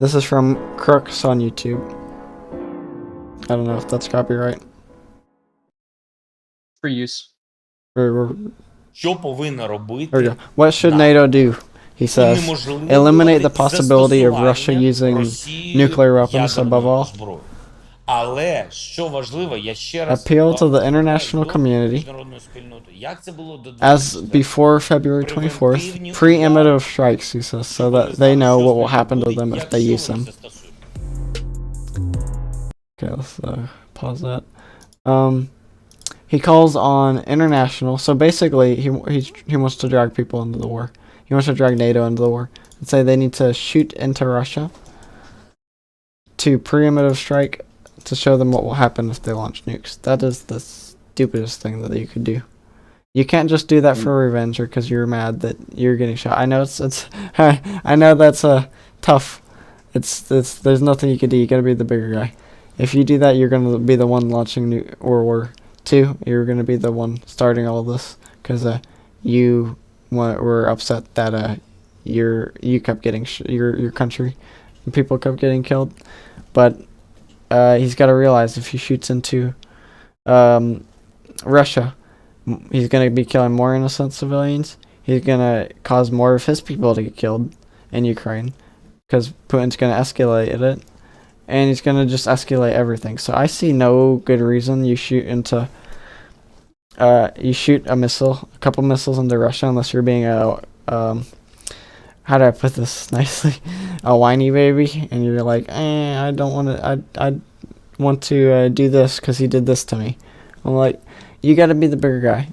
This is from Crooks on YouTube. I don't know if that's copyright. For use. Що повинна There we робити go. What should NATO do? He says, eliminate the possibility of Russia using nuclear weapons above all. зброю. Але що важливо, я ще раз Appeal to the international community, міжнародної спільноти. Як це було до as before February 24th, preemptive strikes, he says, so that they know what will happen to them if they use them. Okay, let's pause that. He calls on international. So basically, he wants to drag people into the war. He wants to drag NATO into the war and say they need to shoot into Russia to preemptive strike to show them what will happen if they launch nukes. That is the stupidest thing that you could do. You can't just do that for revenge or because you're mad that you're getting shot. I know it's I know that's tough. It's there's nothing you can do. You gotta be the bigger guy. If you do that, you're gonna be the one launching World War II. You're gonna be the one starting all this because you were upset that you kept getting your country and people kept getting killed. But he's got to realize if he shoots into Russia, he's gonna be killing more innocent civilians. He's gonna cause more of his people to get killed in Ukraine because Putin's gonna escalate it. And he's gonna just escalate everything. So I see no good reason you shoot a missile, a couple missiles into Russia, unless you're being a how do I put this nicely, a whiny baby, and you're like, I don't want to, I want to do this because he did this to me. I'm like, you got to be the bigger guy.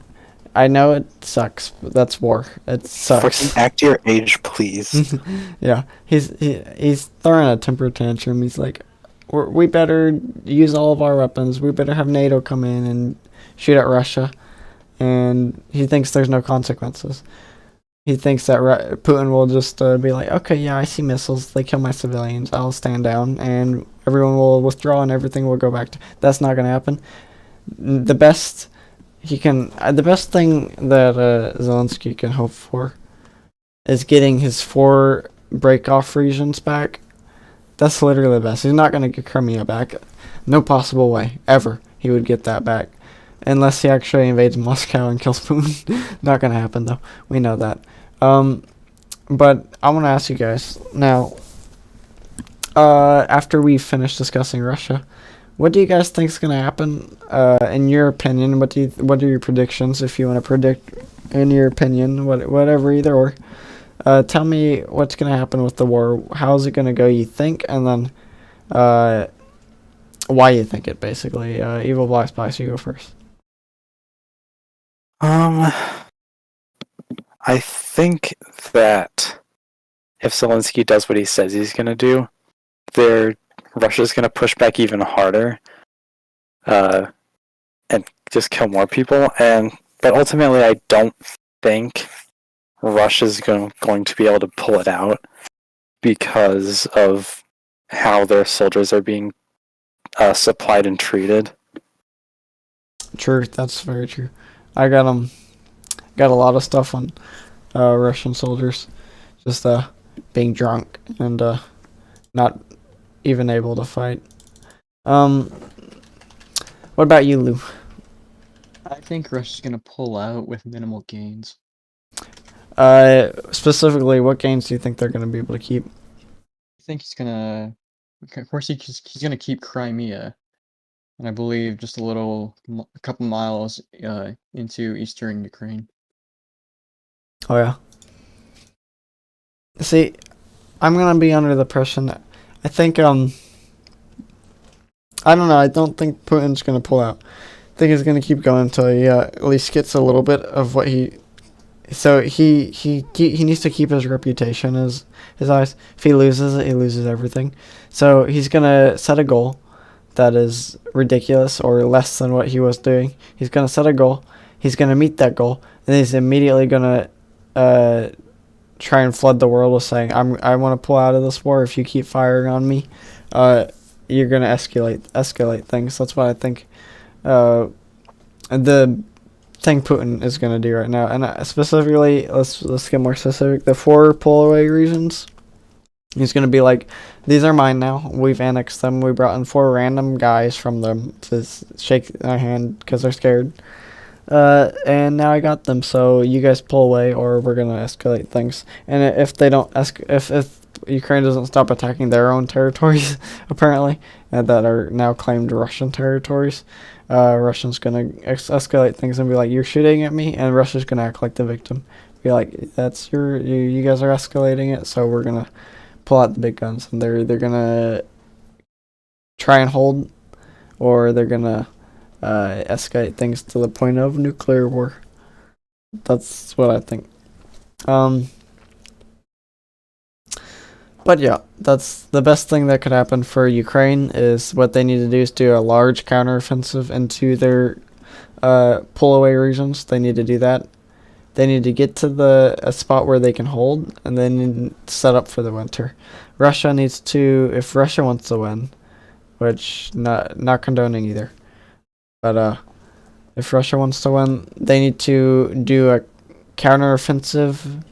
I know it sucks, but that's war. It sucks. Freaking act your age, please. Yeah, he's throwing a temper tantrum. He's like, we better use all of our weapons. We better have NATO come in and shoot at Russia. And he thinks there's no consequences. He thinks that Putin will just be like, okay, yeah, I see missiles. They kill my civilians. I'll stand down, and everyone will withdraw, and everything will go back to. That's not going to happen. The best thing that Zelensky can hope for is getting his 4 break-off regions back. That's literally the best. He's not going to get Crimea back. No possible way, ever, he would get that back. Unless he actually invades Moscow and kills Putin. Not going to happen, though. We know that. But I want to ask you guys, now, after we finish discussing Russia, what do you guys think is going to happen, in your opinion? What are your predictions, if you want to predict, in your opinion, whatever, either or. Tell me what's going to happen with the war. How's it going to go, you think? And then why you think it, basically. Evil Black Spice, you go first. I think that if Zelensky does what he says he's gonna do, Russia's gonna push back even harder, and just kill more people. But ultimately, I don't think Russia's going to be able to pull it out because of how their soldiers are being supplied and treated. True, that's very true. I got a lot of stuff on Russian soldiers just being drunk and not even able to fight. What about you, Lou? I think Russia's gonna pull out with minimal gains. Specifically, what gains do you think they're gonna be able to keep? I think he's gonna, of course, he's gonna keep Crimea, and I believe just a couple miles into eastern Ukraine. Oh yeah. See, I'm gonna be under the impression that I think I don't know. I don't think Putin's gonna pull out. I think he's gonna keep going until he at least gets a little bit of what he. So he needs to keep his reputation, his eyes. If he loses it, he loses everything. So he's gonna set a goal that is ridiculous or less than what he was doing. He's gonna set a goal. He's gonna meet that goal, and he's immediately gonna try and flood the world with saying, I want to pull out of this war. If you keep firing on me, you're gonna escalate things. That's what I think. The thing Putin is gonna do right now, and specifically, let's get more specific. The 4 pull away regions. He's gonna be like, these are mine now. We've annexed them. We brought in 4 random guys from them to shake their hand because they're scared. And now I got them. So you guys pull away, or we're gonna escalate things. And if they don't if Ukraine doesn't stop attacking their own territories, apparently, that are now claimed Russian territories, Russia's gonna escalate things and be like, "You're shooting at me," and Russia's gonna act like the victim. Be like, "That's you guys are escalating it, so we're gonna pull out the big guns," and they're gonna try and hold, or they're gonna escalate things to the point of nuclear war. That's what I think. But yeah, that's the best thing that could happen for Ukraine. Is what they need to do is do a large counteroffensive into their pull away regions. They need to do that. They need to get to a spot where they can hold, and then set up for the winter. Russia needs to, if Russia wants to win, which not condoning either, but if Russia wants to win, they need to do a counteroffensive.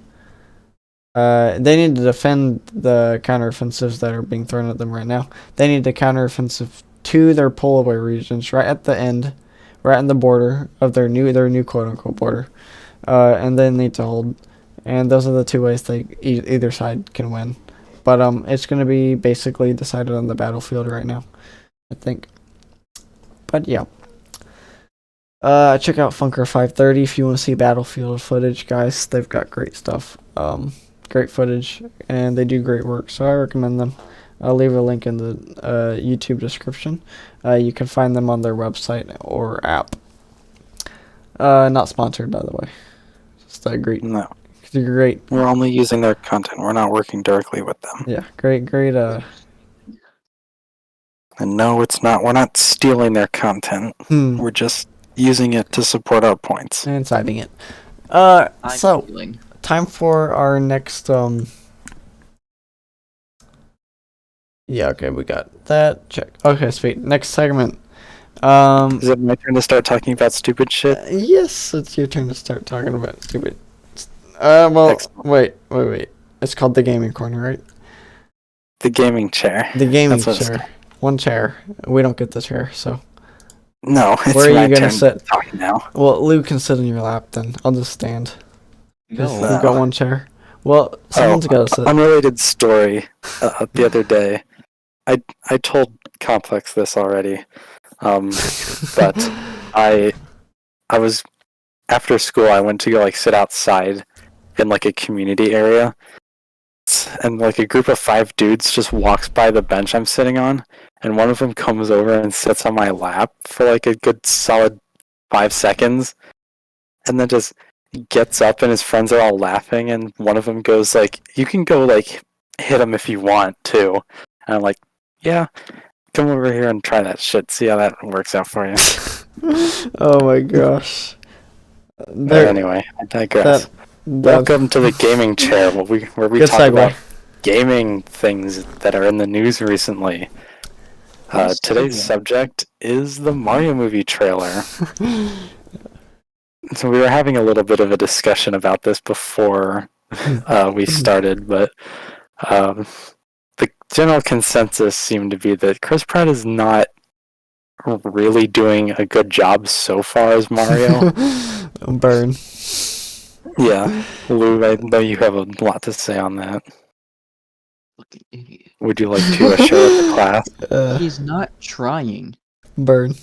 They need to defend the counteroffensives that are being thrown at them right now. They need to counteroffensive to their pull away regions right at the end, right on the border of their new quote unquote border. And they need to hold, and those are the 2 ways they either side can win. But it's going to be basically decided on the battlefield right now, I think. But yeah, check out Funker 530 if you want to see battlefield footage, guys. They've got great stuff, great footage, and they do great work. So I recommend them. I'll leave a link in the YouTube description. You can find them on their website or app. Not sponsored, by the way. Just great. No. They're great. We're only using their content. We're not working directly with them. Yeah, great. And no, it's not. We're not stealing their content. We're just using it to support our points. And citing it. So, time for our next, yeah, okay, we got that. Check. Okay, sweet. Next segment. Is it my turn to start talking about stupid shit? Yes, it's your turn to start talking about stupid. Well, Excellent. wait. It's called the gaming corner, right? The gaming chair. The gaming That's what it's chair. One chair. We don't get the chair, so. No, it's Where are my you gonna turn sit? to talk now. Well, Lou can sit in your lap then. I'll just stand. Because No. we've got one chair. Well, someone's gotta sit. Unrelated story. The other day, I told Complex this already, but I was after school. I went to go like sit outside in like a community area, and like a group of 5 dudes just walks by the bench I'm sitting on, and one of them comes over and sits on my lap for like a good solid 5 seconds, and then just gets up, and his friends are all laughing, and one of them goes like, "You can go like hit him if you want to," and I'm like, "Yeah, come over here and try that shit. See how that works out for you." Oh my gosh. But anyway, I digress. Welcome to the gaming chair, where we Good talk segue. about gaming things that are in the news recently. Today's subject is the Mario movie trailer. So we were having a little bit of a discussion about this before we started, but the general consensus seemed to be that Chris Pratt is not really doing a good job so far as Mario. Burn. Yeah, Lou, I know you have a lot to say on that. Fucking idiot. Would you like to share with the class? He's not trying. Burn.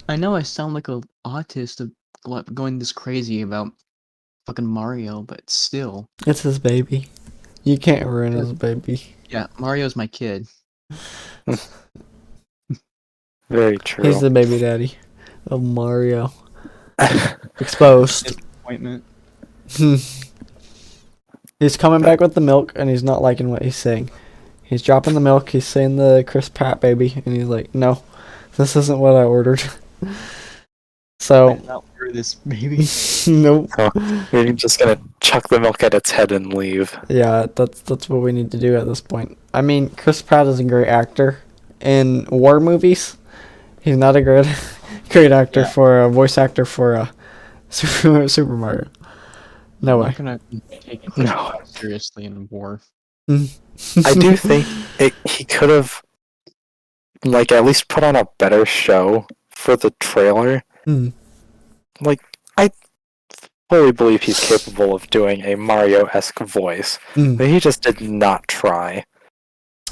I know I sound like an autist of going this crazy about fucking Mario, but still. It's his baby. You can't ruin his baby. Yeah, Mario's my kid. Very true. He's the baby daddy of Mario. Exposed. Disappointment. He's coming back with the milk, and he's not liking what he's saying. He's dropping the milk, he's saying the Chris Pratt baby, and he's like, "No, this isn't what I ordered." So, I did not order this baby. nope. You're just gonna chuck the milk at its head and leave. Yeah, that's what we need to do at this point. I mean, Chris Pratt is a great actor in war movies. He's not a great actor for a voice actor for Super Mario. No way. I'm not gonna be taken No. seriously in war. I do think he could have, like, at least put on a better show for the trailer. Hmm. Like, I fully believe he's capable of doing a Mario-esque voice, Hmm. but he just did not try.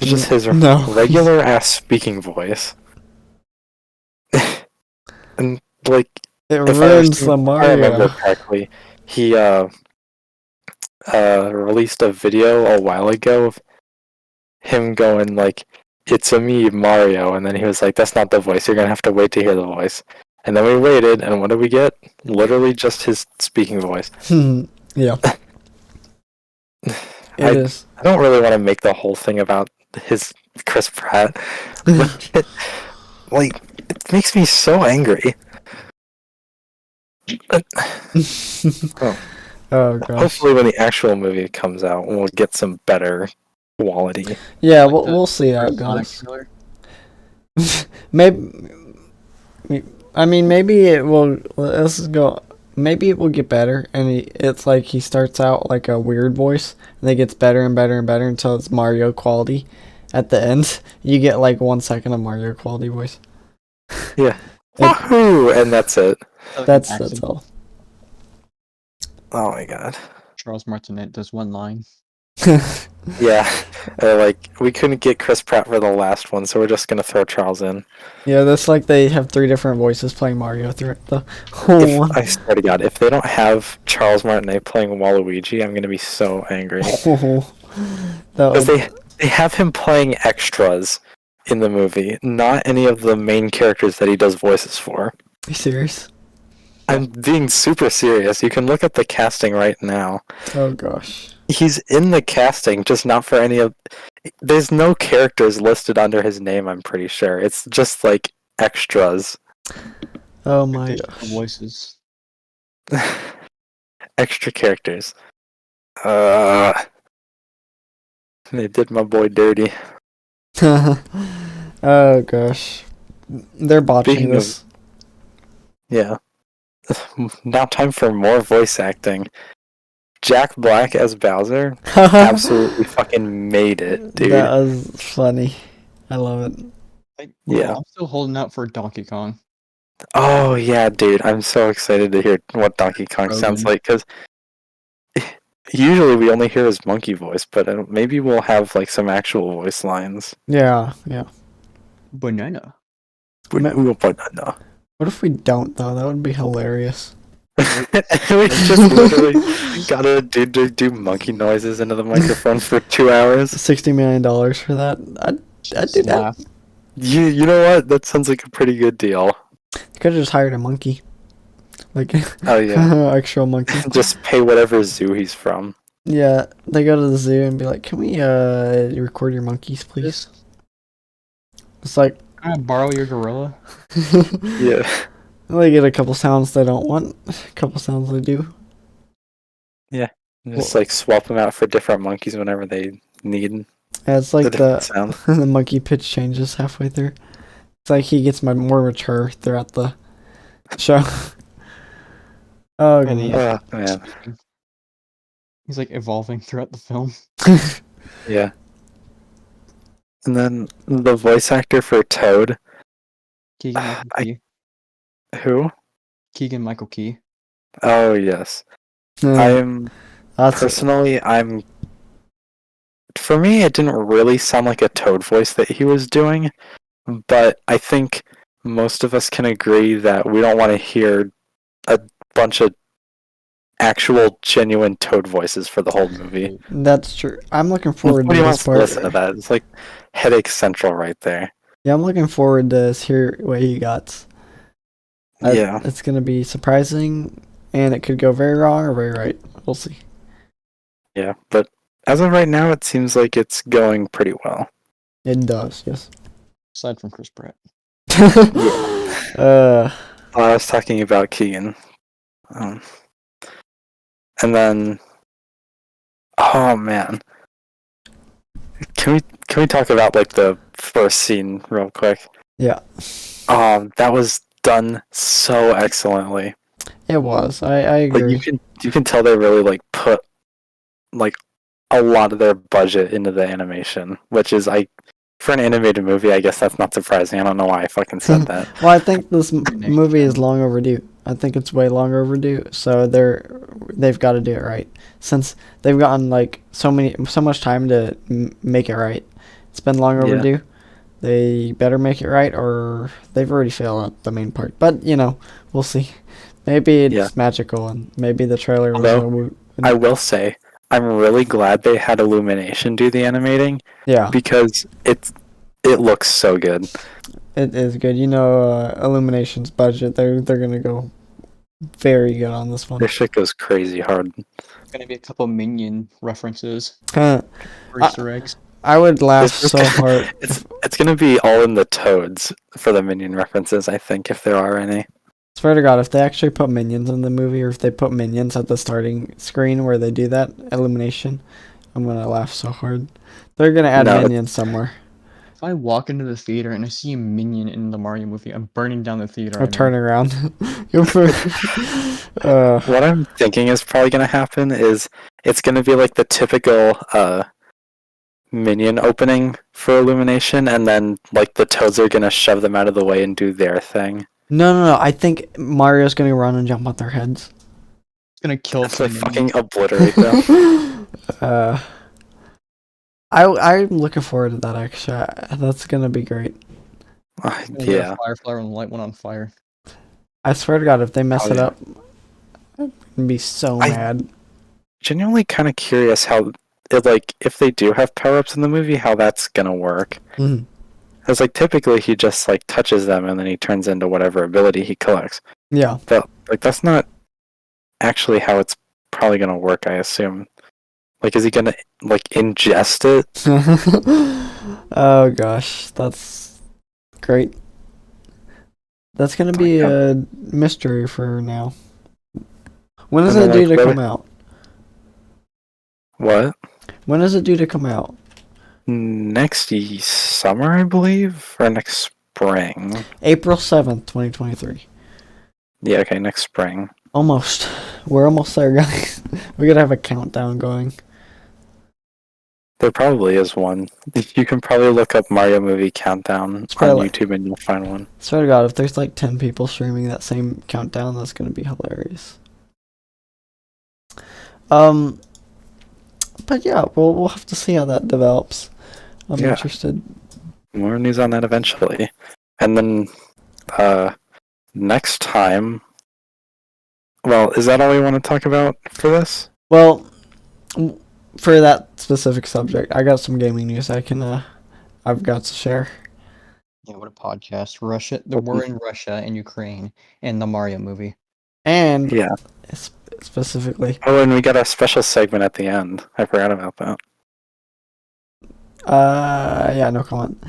It's just his No. regular-ass speaking voice. And, like, It if ruins the I remember Mario. correctly, he released a video a while ago of him going like, "It's a me, Mario," and then he was like, "That's not the voice. You're gonna have to wait to hear the voice." And then we waited, and what did we get? Literally just his speaking voice. Yeah. I It is. don't really want to make the whole thing about his Chris Pratt, but like, it makes me so angry. Oh gosh. Hopefully, when the actual movie comes out, we'll get some better quality. Yeah, we'll see how it goes. Maybe. I mean, maybe it will. Let's go. Maybe it will get better, and it's like he starts out like a weird voice, and it gets better and better and better until it's Mario quality. At the end, you get like 1 second of Mario quality voice. Yeah. Wahoo! And that's it. That's all. Oh my god. Charles Martinet does one line. Yeah. Like, we couldn't get Chris Pratt for the last one, so we're just gonna throw Charles in. Yeah, that's like they have 3 different voices playing Mario through the whole one. I swear to God, if they don't have Charles Martinet playing Waluigi, I'm gonna be so angry. Because they have him playing extras in the movie, not any of the main characters that he does voices for. Are you serious? I'm being super serious. You can look at the casting right now. Oh gosh. He's in the casting, just not for any of... There's no characters listed under his name, I'm pretty sure. It's just, like, extras. Oh my Additional gosh. voices. Extra characters. They did my boy dirty. Oh gosh. They're botching Speaking this. Yeah. Now time for more voice acting. Jack Black as Bowser absolutely fucking made it, dude. That was funny. I love it. Yeah. I'm still holding out for Donkey Kong. Oh yeah, dude. I'm so excited to hear what Donkey Kong sounds like, because usually we only hear his monkey voice, but maybe we'll have like some actual voice lines. Yeah. Banana. Banana. What if we don't though? That would be hilarious. We just literally gotta do monkey noises into the microphone for 2 hours. $60 million for that. I'd do that. Laugh. You know what? That sounds like a pretty good deal. Could have just hired a monkey. Like Oh yeah. actual monkey. Just pay whatever zoo he's from. Yeah, they go to the zoo and be like, "Can we record your monkeys, please?" It's like, Can I borrow your gorilla? Yeah. they get a couple sounds they don't want, a couple sounds they do. Just like swap them out for different monkeys whenever they need Yeah, it's the like different sound. the monkey pitch changes halfway through. It's like he gets more mature throughout the show. Oh, And he- Oh man. He's like evolving throughout the film. Yeah. And then the voice actor for Toad. Keegan Michael Key. Who? Keegan Michael Key. Oh yes. I'm for me it didn't really sound like a Toad voice that he was doing, but I think most of us can agree that we don't want to hear a bunch of actual genuine Toad voices for the whole movie. That's true. I'm looking forward Nobody to wants this to part. listen to that. It's like headache central right there. Yeah, I'm looking forward to hear what he got. Yeah. It's gonna be surprising, and it could go very wrong or very right. We'll see. Yeah, but as of right now, it seems like it's going pretty well. It does, yes. Aside from Chris Pratt. Uh, I was talking about Keegan. And then, oh man, can we talk about like the first scene real quick? Yeah. That was done so excellently. It was. I agree. Like you can tell they really like put like a lot of their budget into the animation, which is for an animated movie, I guess that's not surprising. I don't know why I fucking said that. Well, I think this movie is long overdue. I think it's way long overdue. So they've got to do it right, since they've gotten like so much time to make it right. It's been long overdue. They better make it right, or they've already failed at the main part. But we'll see. Maybe it's magical, and maybe the trailer was. I will say, I'm really glad they had Illumination do the animating. Yeah, because it looks so good. it is good. Illumination's budget, they're gonna go very good on this one. This shit goes crazy hard. Gonna be a couple Minion references. Kinda, Easter eggs. I would laugh so hard. It's gonna be all in the toads for the Minion references, I think, if there are any. Swear to God, if they actually put minions in the movie, or if they put minions at the starting screen where they do that Illumination, I'm gonna laugh so hard. They're gonna add minions somewhere. If I walk into the theater and I see a Minion in the Mario movie, I'm burning down the theater. Or turn around. What I'm thinking is probably gonna happen is it's gonna be like the typical Minion opening for Illumination, and then like the toads are gonna shove them out of the way and do their thing. No. I think Mario's gonna run and jump on their heads. It's gonna kill It's like fucking obliterate them. I'm looking forward to that, actually. That's gonna be great. Yeah. Firefly and light one on fire. I swear to God, if they mess it up, I'm gonna be so mad. Genuinely kind of curious how if they do have power-ups in the movie, how that's gonna work. Mm. Because typically he just touches them and then he turns into whatever ability he collects. Yeah. But that's not actually how it's probably gonna work, I assume. Is he gonna ingest it? Oh gosh, that's great. That's gonna be a mystery for now. When is it due to come out? What? When is it due to come out? Next summer, I believe, or next spring. April 7th, 2023. Yeah, okay, next spring. Almost. We're almost there, guys. We gotta have a countdown going. There probably is one. You can probably look up Mario Movie Countdown on YouTube and you'll find one. Swear to God, if there's 10 people streaming that same countdown, that's gonna be hilarious. But yeah, we'll have to see how that develops. I'm interested. More news on that eventually. And then next time, well, is that all we want to talk about for this? Well, for that specific subject, I got some gaming news I've got to share. Yeah, what a podcast. The war in Russia and Ukraine and the Mario movie. And specifically. Oh, and we got a special segment at the end. I forgot about that. Yeah, no comment.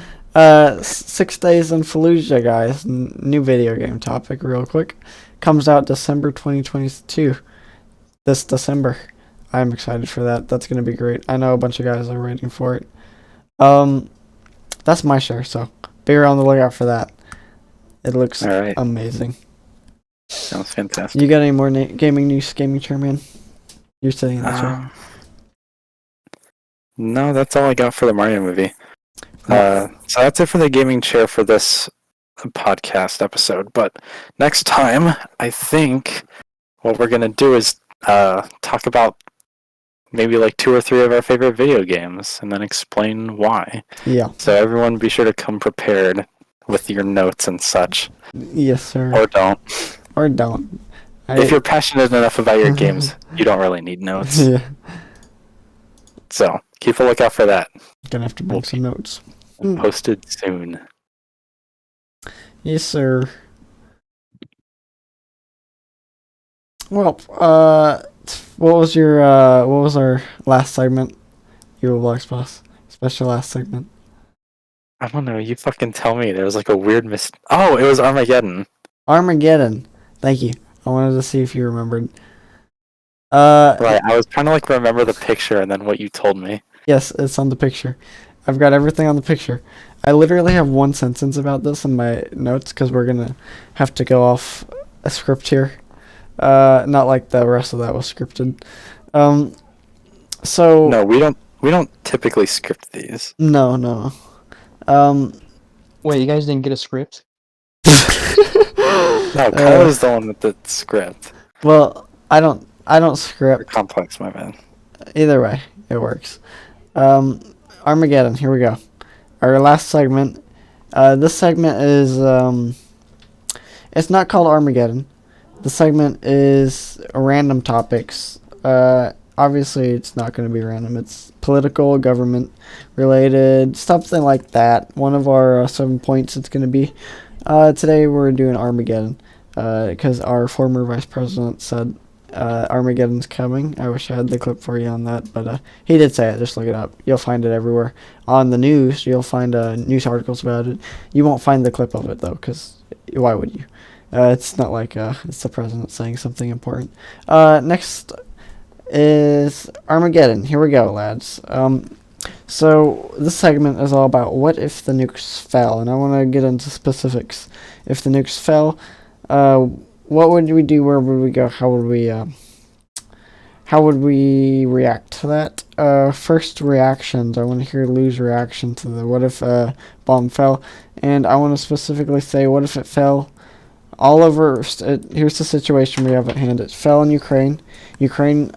6 Days in Fallujah, guys. New video game topic, real quick. Comes out December 2022. This December. I'm excited for that. That's gonna be great. I know a bunch of guys are waiting for it. That's my share, so be on the lookout for that. It looks amazing. Sounds fantastic. You got any more gaming news, gaming chairman? You're sitting in the chair. No, that's all I got for the Mario movie. So that's it for the gaming chair for this podcast episode. But next time, I think what we're gonna do is talk about maybe 2 or 3 of our favorite video games, and then explain why. Yeah. So everyone, be sure to come prepared with your notes and such. Yes, sir. Or don't. Or don't. If you're passionate enough about your games, you don't really need notes. Yeah. So keep a lookout for that. Gonna have to bring some notes. Posted soon. Yes, sir. Well, what was our last segment? Evil Box Boss. Special last segment. I don't know, you fucking tell me. There was a weird Oh, it was Armageddon. Armageddon. Thank you. I wanted to see if you remembered. Right, I was trying to remember the picture and then what you told me. Yes, it's on the picture. I've got everything on the picture. I literally have one sentence about this in my notes because we're gonna have to go off a script here. Not like the rest of that was scripted. So No, we don't typically script these. no. Wait, you guys didn't get a script? No, Kyle is the one with the script. Well, I don't You're script. complex, my man. Either way, it works. Armageddon. Here we go. Our last segment. This segment is it's not called Armageddon. The segment is random topics. Obviously, it's not going to be random. It's political, government related, something like that. One of our 7 points it's going to be. Today we're doing Armageddon because our former vice president said Armageddon's coming. I wish I had the clip for you on that, but he did say it. Just look it up. You'll find it everywhere. On the news, you'll find news articles about it. You won't find the clip of it, though, because why would you? It's not like it's the president saying something important. Next is Armageddon. Here we go, lads. So this segment is all about what if the nukes fell, and I want to get into specifics. If the nukes fell, what would we do? Where would we go? How would we react to that? First reactions. I want to hear Lou's reaction to the what if bomb fell, and I want to specifically say what if it fell all over. Here's the situation we have at hand. It fell in Ukraine. Ukraine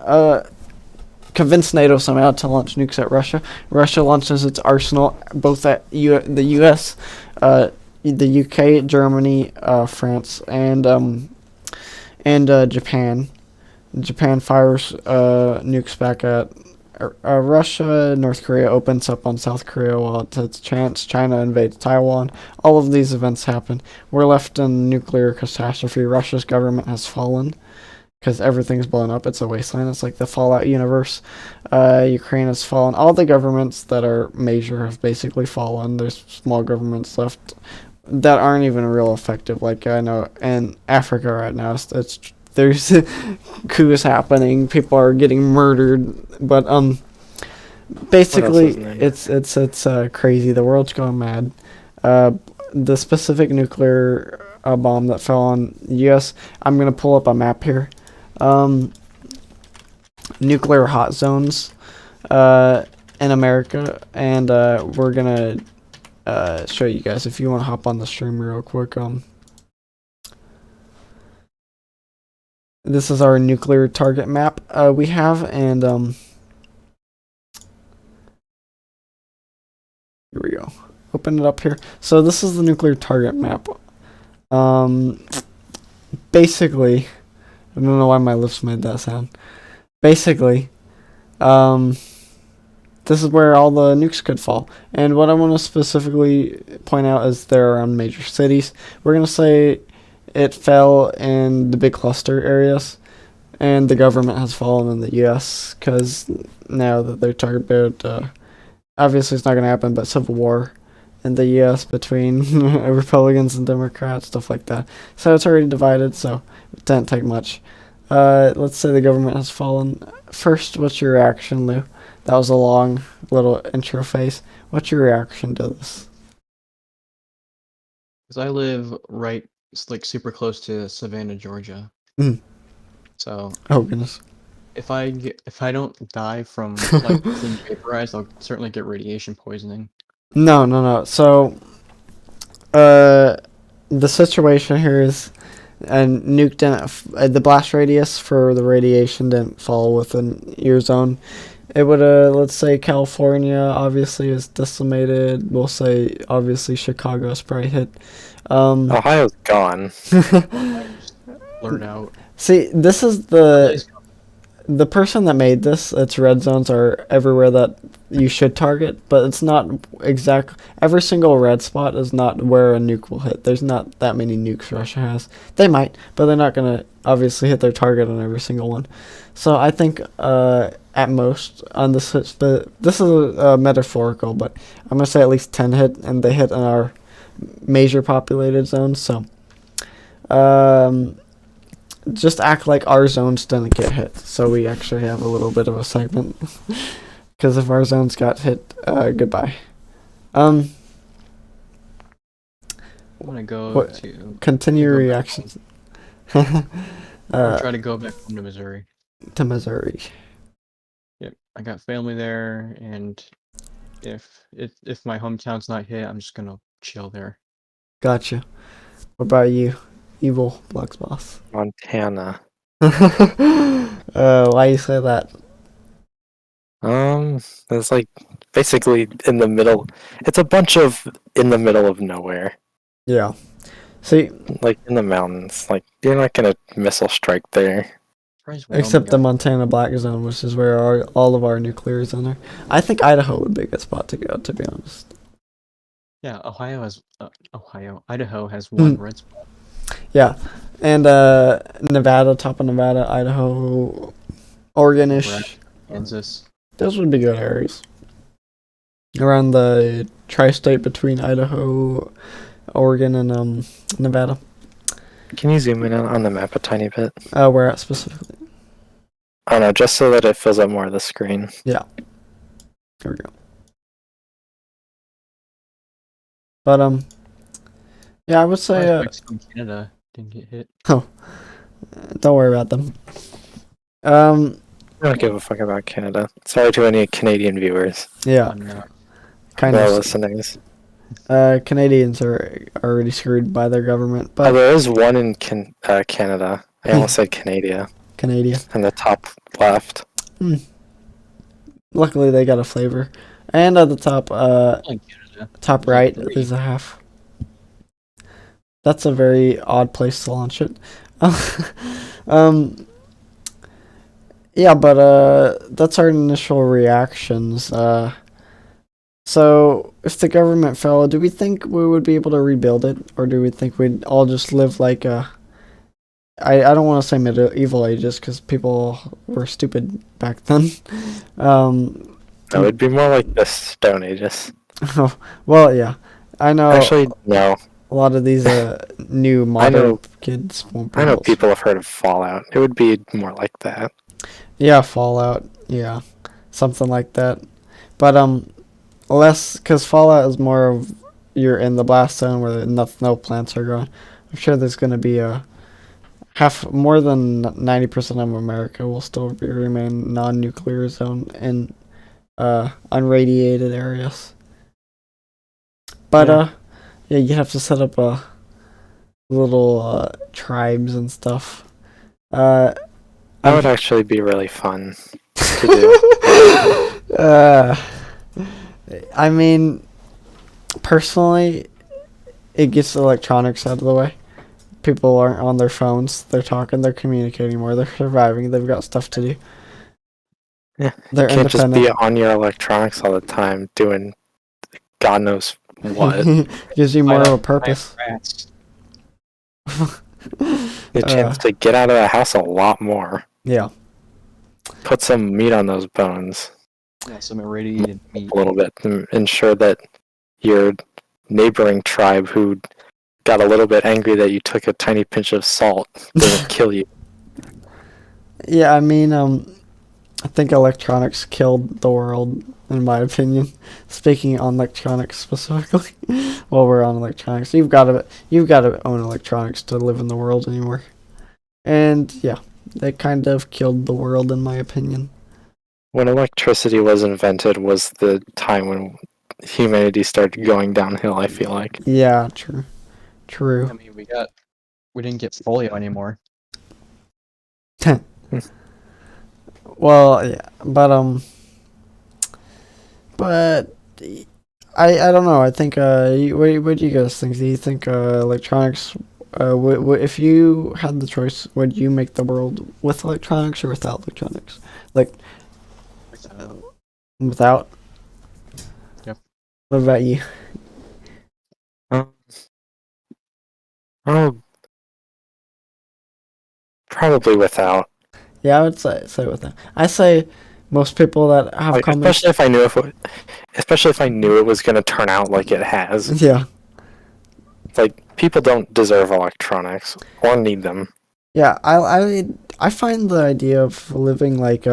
convinced NATO somehow to launch nukes at Russia. Russia launches its arsenal both at the U.S., the U.K., Germany, France, and Japan. Japan fires nukes back at Russia. North Korea opens up on South Korea while it has a chance. China invades Taiwan. All of these events happen. We're left in nuclear catastrophe. Russia's government has fallen because everything's blown up. It's a wasteland. It's like the Fallout universe. Ukraine has fallen. All the governments that are major have basically fallen. There's small governments left that aren't even real effective. Like I know in Africa right now, there's coups happening. People are getting murdered. But basically it's crazy. The world's going mad. The specific nuclear bomb that fell on the U.S. I'm gonna pull up a map here. Nuclear hot zones in America, and we're gonna show you guys if you want to hop on the stream real quick. This is our nuclear target map we have, and here we go. Open it up here. So this is the nuclear target map. Basically, I don't know why my lips made that sound. Basically, this is where all the nukes could fall. And what I want to specifically point out is they're around major cities. We're going to say it fell in the big cluster areas, and the government has fallen in the U.S. because now that they're talking about, obviously it's not going to happen, but civil war in the U.S. between Republicans and Democrats, stuff like that. So it's already divided, so it didn't take much. Let's say the government has fallen. First, what's your reaction, Lou? That was a long little intro phase. What's your reaction to this? Because I live right, like super close to Savannah, Georgia. Mm. So. Oh goodness. If I don't die from like being vaporized, I'll certainly get radiation poisoning. No. So, the situation here is, nuke didn't. The blast radius for the radiation didn't fall within your zone. It would let's say California obviously is decimated. We'll say obviously Chicago's probably hit. Ohio's gone. Blurred out. See, this is the person that made this. Its red zones are everywhere that you should target, but it's not exact. Every single red spot is not where a nuke will hit. There's not that many nukes Russia has. They might, but they're not gonna obviously hit their target on every single one. So I think at most on this hit, but this is metaphorical, but I'm gonna say at least 10 hit, and they hit in our major populated zones. So just act like our zones didn't get hit, so we actually have a little bit of a segment. Because if our zones got hit, goodbye. I'm gonna go to continue your reactions. try to go back home to Missouri. To Missouri. Yep. I got family there, and if my hometown's not hit, I'm just gonna chill there. Gotcha. What about you, evil Blocks boss? Montana. Why you say that? It's like basically in the middle. It's a bunch of in the middle of nowhere, Yeah. See, like in the mountains. Like you're not gonna missile strike there. except the Montana Black Zone, which is where all of our nuclear is are. I think Idaho would be a good spot to go, to be honest. Yeah, Idaho has one red spot. Yeah, and Nevada, top of Nevada, Idaho, Oregon-ish. Kansas. Those would be good areas. Around the tri-state between Idaho, Oregon, and Nevada. Can you zoom in on the map a tiny bit? Where at specifically? I don't know, just so that it fills up more of the screen. Yeah. There we go. But yeah, I would say Mexico and Canada didn't get hit. don't worry about them. I don't give a fuck about Canada. Sorry to any Canadian viewers. Yeah, kind Or of. listeners. Canadians are already screwed by their government, Oh, but there is one in Canada. I almost said Canada. Canada. In the top left. Luckily, they got a flavor. And at the top, Canada. top right is a half. That's a very odd place to launch it. Yeah, but that's our initial reactions. So if the government fell, do we think we would be able to rebuild it, or do we think we'd all just live like I don't want to say medieval ages because people were stupid back then. It would be more like the Stone Ages. Well, yeah, I know. Actually, no. A lot of these new modern kids won't be I know able to- people have heard of Fallout. It would be more like that. Yeah, Fallout. Yeah, something like that. But less because Fallout is more of you're in the blast zone where no plants are growing. I'm sure there's going to be more than 90% of America will still remain non-nuclear zone in unradiated areas. But yeah, you have to set up little tribes and stuff. That would actually be really fun to do. I mean, personally, it gets the electronics out of the way. People aren't on their phones. They're talking. They're communicating more. They're surviving. They've got stuff to do. Yeah, They're you can't just independent. be on your electronics all the time doing God knows what. Gives you more of a purpose. A chance to get out of the house a lot more. Yeah. Put some meat on those bones. Yeah, some irradiated meat. A little bit. And ensure that your neighboring tribe who got a little bit angry that you took a tiny pinch of salt doesn't kill you. Yeah, I mean, I think electronics killed the world, in my opinion. Speaking on electronics specifically, while we're on electronics, you've got to own electronics to live in the world anymore. And yeah, they kind of killed the world, in my opinion. When electricity was invented was the time when humanity started going downhill, I feel like. Yeah, true. I mean, we didn't get polio anymore. Well, yeah, but I don't know. I think what do you guys think? Do you think electronics? If you had the choice, would you make the world with electronics or without electronics? Like without. Yep. What about you? Oh, probably without. Yeah, I would say without. I say most people that have Like, especially if I knew it was going to turn out like it has. Yeah. Like, people don't deserve electronics or need them. Yeah, I find the idea of living like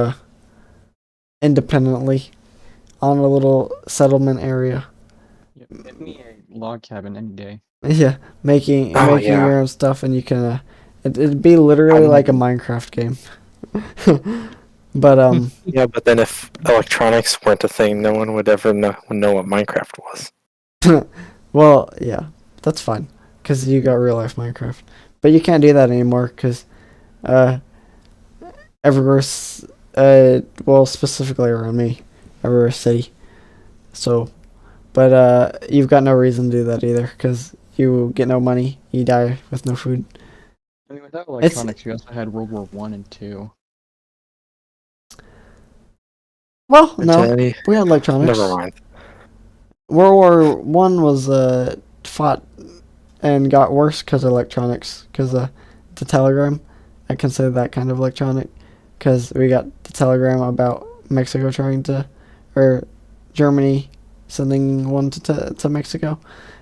independently on a little settlement area. Yeah, give me a log cabin any day. Yeah, making yeah. your own stuff, and you can. It'd be literally like a Minecraft game. But Yeah, but then if electronics weren't a thing, no one would ever know what Minecraft was. well, yeah, that's fine because you got real life Minecraft. But you can't do that anymore because Eververse, well, specifically around me, Eververse City. So, but you've got no reason to do that either because you get no money, you die with no food. I mean, without electronics, you also had World War One and Two. Well, no, Identity? we had electronics. Never mind. World War One was fought and got worse because of electronics, because the telegram. I consider that kind of electronic, because we got the telegram about Mexico trying to, or Germany sending one to Mexico,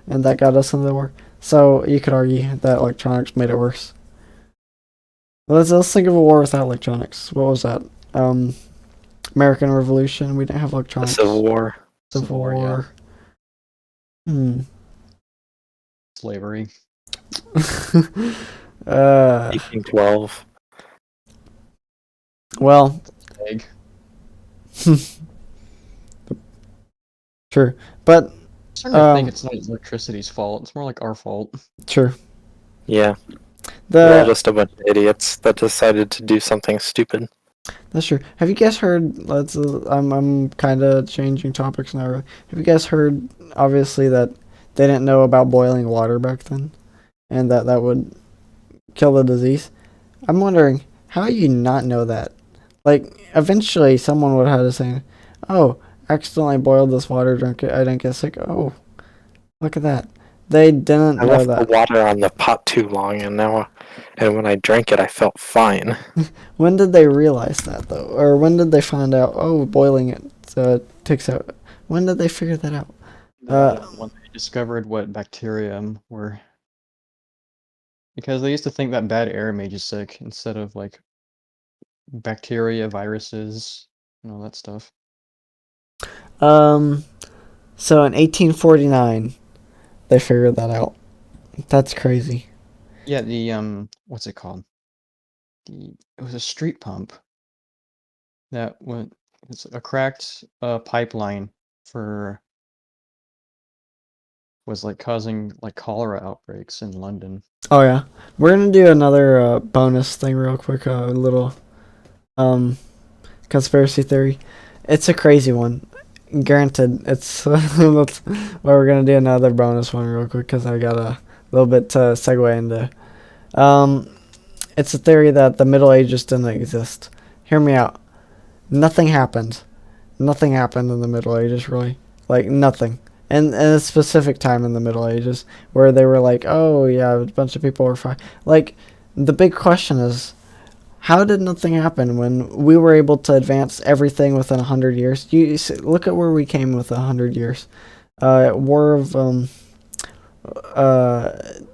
and that got us into the war. So you could argue that electronics made it worse. Let's think of a war without electronics. What was that? American Revolution. We didn't have The electronics. Civil War. Civil War, War. Slavery. uh, 1812. well, Egg. true, but I'm starting to think it's not electricity's fault. It's more like our fault. true. Yeah. We're all The just a bunch of idiots that decided to do something stupid. That's true. Have you guys heard? I'm kind of changing topics now. Have you guys heard? Obviously, that they didn't know about boiling water back then, and that would kill the disease. I'm wondering how you not know that. Like, eventually, someone would have to say, "Oh, accidentally boiled this water, drank it, I didn't get sick." Oh, look at that. They didn't I know left the that. water on the pot too long, and when I drank it, I felt fine. When did they realize that though, or when did they find out? Oh, boiling it takes out. When did they figure that out? When they discovered what bacteria were, because they used to think that bad air made you sick instead of like bacteria, viruses, and all that stuff. So in 1849, they figured that out. That's crazy. Yeah, the what's it called? It was a street pump that went. It's a cracked pipeline for was like causing like cholera outbreaks in London. Oh yeah, we're gonna do another bonus thing real quick. A little conspiracy theory. It's a crazy one. Granted, it's that's why we're gonna do another bonus one real quick because I got a little bit to segue into. It's a theory that the Middle Ages didn't exist. Hear me out. Nothing happened. Nothing happened in the Middle Ages, really. Like, nothing. And a specific time in the Middle Ages where they were like, oh, yeah, a bunch of people were fine. Like, the big question is, how did nothing happen when we were able to advance everything within 100 years? Look at where we came with 100 years. World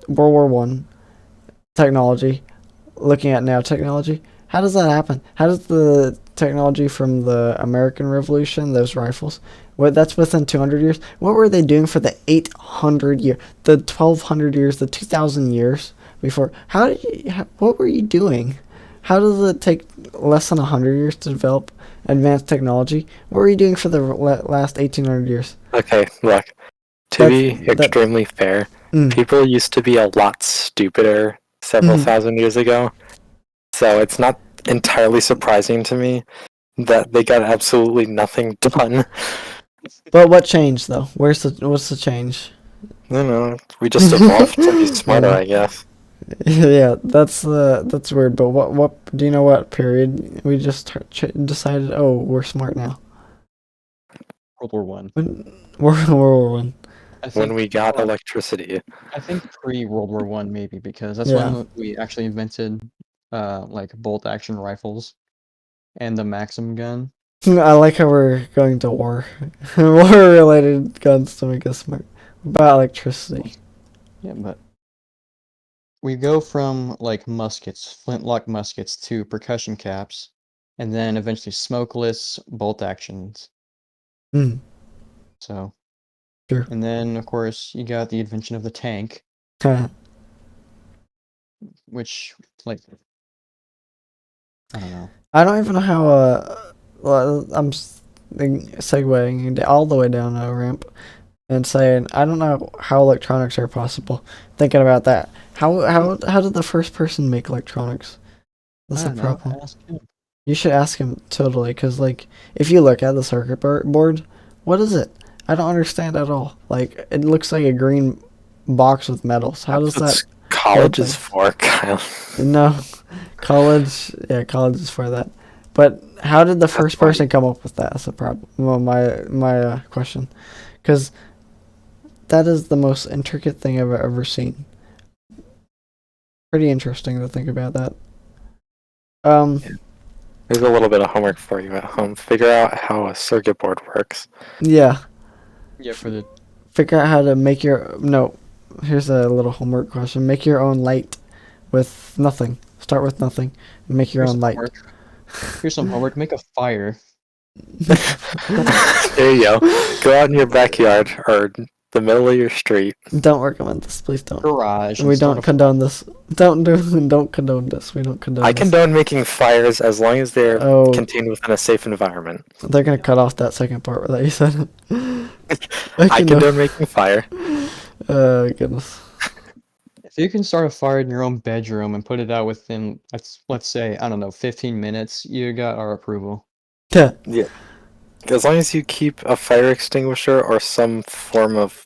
War One, technology. Looking at now technology, how does that happen? How does the technology from the American Revolution, those rifles, that's within 200 years? What were they doing for the 800 years, the 1200 years, the 2000 years before? What were you doing? How does it take less than 100 years to develop advanced technology? What were you doing for the last 1800 years? Okay, look. To be extremely fair, people used to be a lot stupider several thousand years ago, so it's not entirely surprising to me that they got absolutely nothing done. But what changed though? What's the change? I don't know. We just evolved to be smarter, I guess. Yeah, that's weird. But what do you know? What period we just decided? Oh, we're smart now. World War One. World War One. When we got electricity. I think pre-World War One maybe, because that's when we actually invented like bolt action rifles and the Maxim gun. I like how we're going to war. War-related guns to make us smart. About electricity. Yeah, but we go from like muskets, flintlock muskets, to percussion caps, and then eventually smokeless bolt actions. So, Sure. and then of course you got the invention of the tank, which like I don't know. I don't even know how. Well, I'm segueing all the way down a ramp and saying I don't know how electronics are possible. Thinking about that, how did the first person make electronics? That's I a don't know. problem. Ask him. You should ask him totally, because like if you look at the circuit board, what is it? I don't understand at all. Like it looks like a green box with metals. How does That's that? what college is things? for, Kyle. No, college. Yeah, college is for that. But how did the first why- person come up with that? That's a problem. Well, my question, because that is the most intricate thing I've ever seen. Pretty interesting to think about that. There's a little bit of homework for you at home. Figure out how a circuit board works. Yeah. Yeah, for the Figure out how to make your no. Here's a little homework question. Make your own light with nothing. Start with nothing and make your here's own some light. homework. Here's some homework. Make a fire. There you go. Go out in your backyard or the middle of your street. Don't recommend this, please don't. Garage. and We start don't a condone this. Don't condone this. We don't condone I this. condone making fires as long as they're Oh. contained within a safe environment. They're gonna cut off that second part that you said. I condone making fire. Oh goodness. If you can start a fire in your own bedroom and put it out within, let's say, I don't know, 15 minutes, you got our approval. Yeah. As long as you keep a fire extinguisher or some form of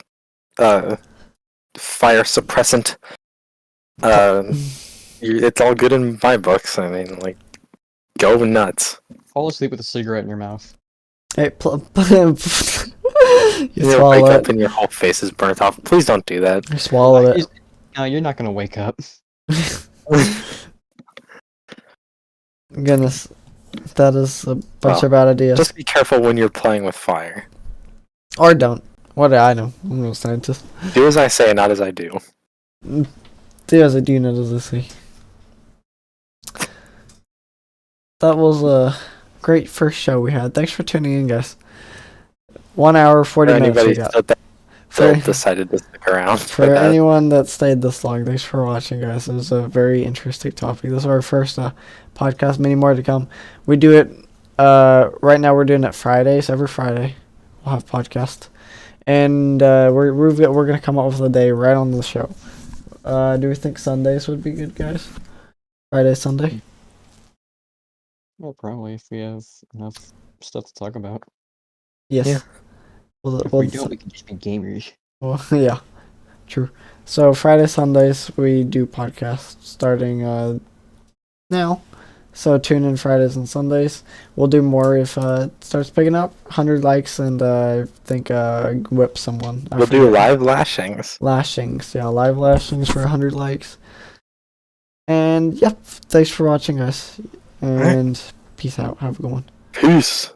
fire suppressant, it's all good in my books. I mean, like, go nuts. Fall asleep with a cigarette in your mouth. Hey, you You swallow wake it. up and your whole face is burnt off. Please don't do that. You swallow it. No, you're not gonna wake up. Goodness, that is a bunch Well, of bad ideas. Just be careful when you're playing with fire. Or don't. What do I know? I'm no scientist. Do as I say, not as I do. Do as I do, not as I say. That was a great first show we had. Thanks for tuning in, guys. 1 hour, 40 For minutes we anybody got. that For, decided to stick around for that. anyone that stayed this long, thanks for watching, guys. It was a very interesting topic. This is our first podcast. Many more to come. We do it, right now we're doing it Fridays. Every Friday we'll have podcast. And we're going to come up with a day right on the show. Do we think Sundays would be good, guys? Friday, Sunday? Well, probably if we have enough stuff to talk about. Yes. Yeah. If we don't, we can just be gamers. Well, yeah, true. So Friday, Sundays, we do podcasts starting now. So tune in Fridays and Sundays. We'll do more if it starts picking up. 100 likes and I think whip someone. We'll do live lashings. Lashings. Yeah, live lashings for 100 likes. And yep, thanks for watching, guys. And peace out. Have a good one. Peace.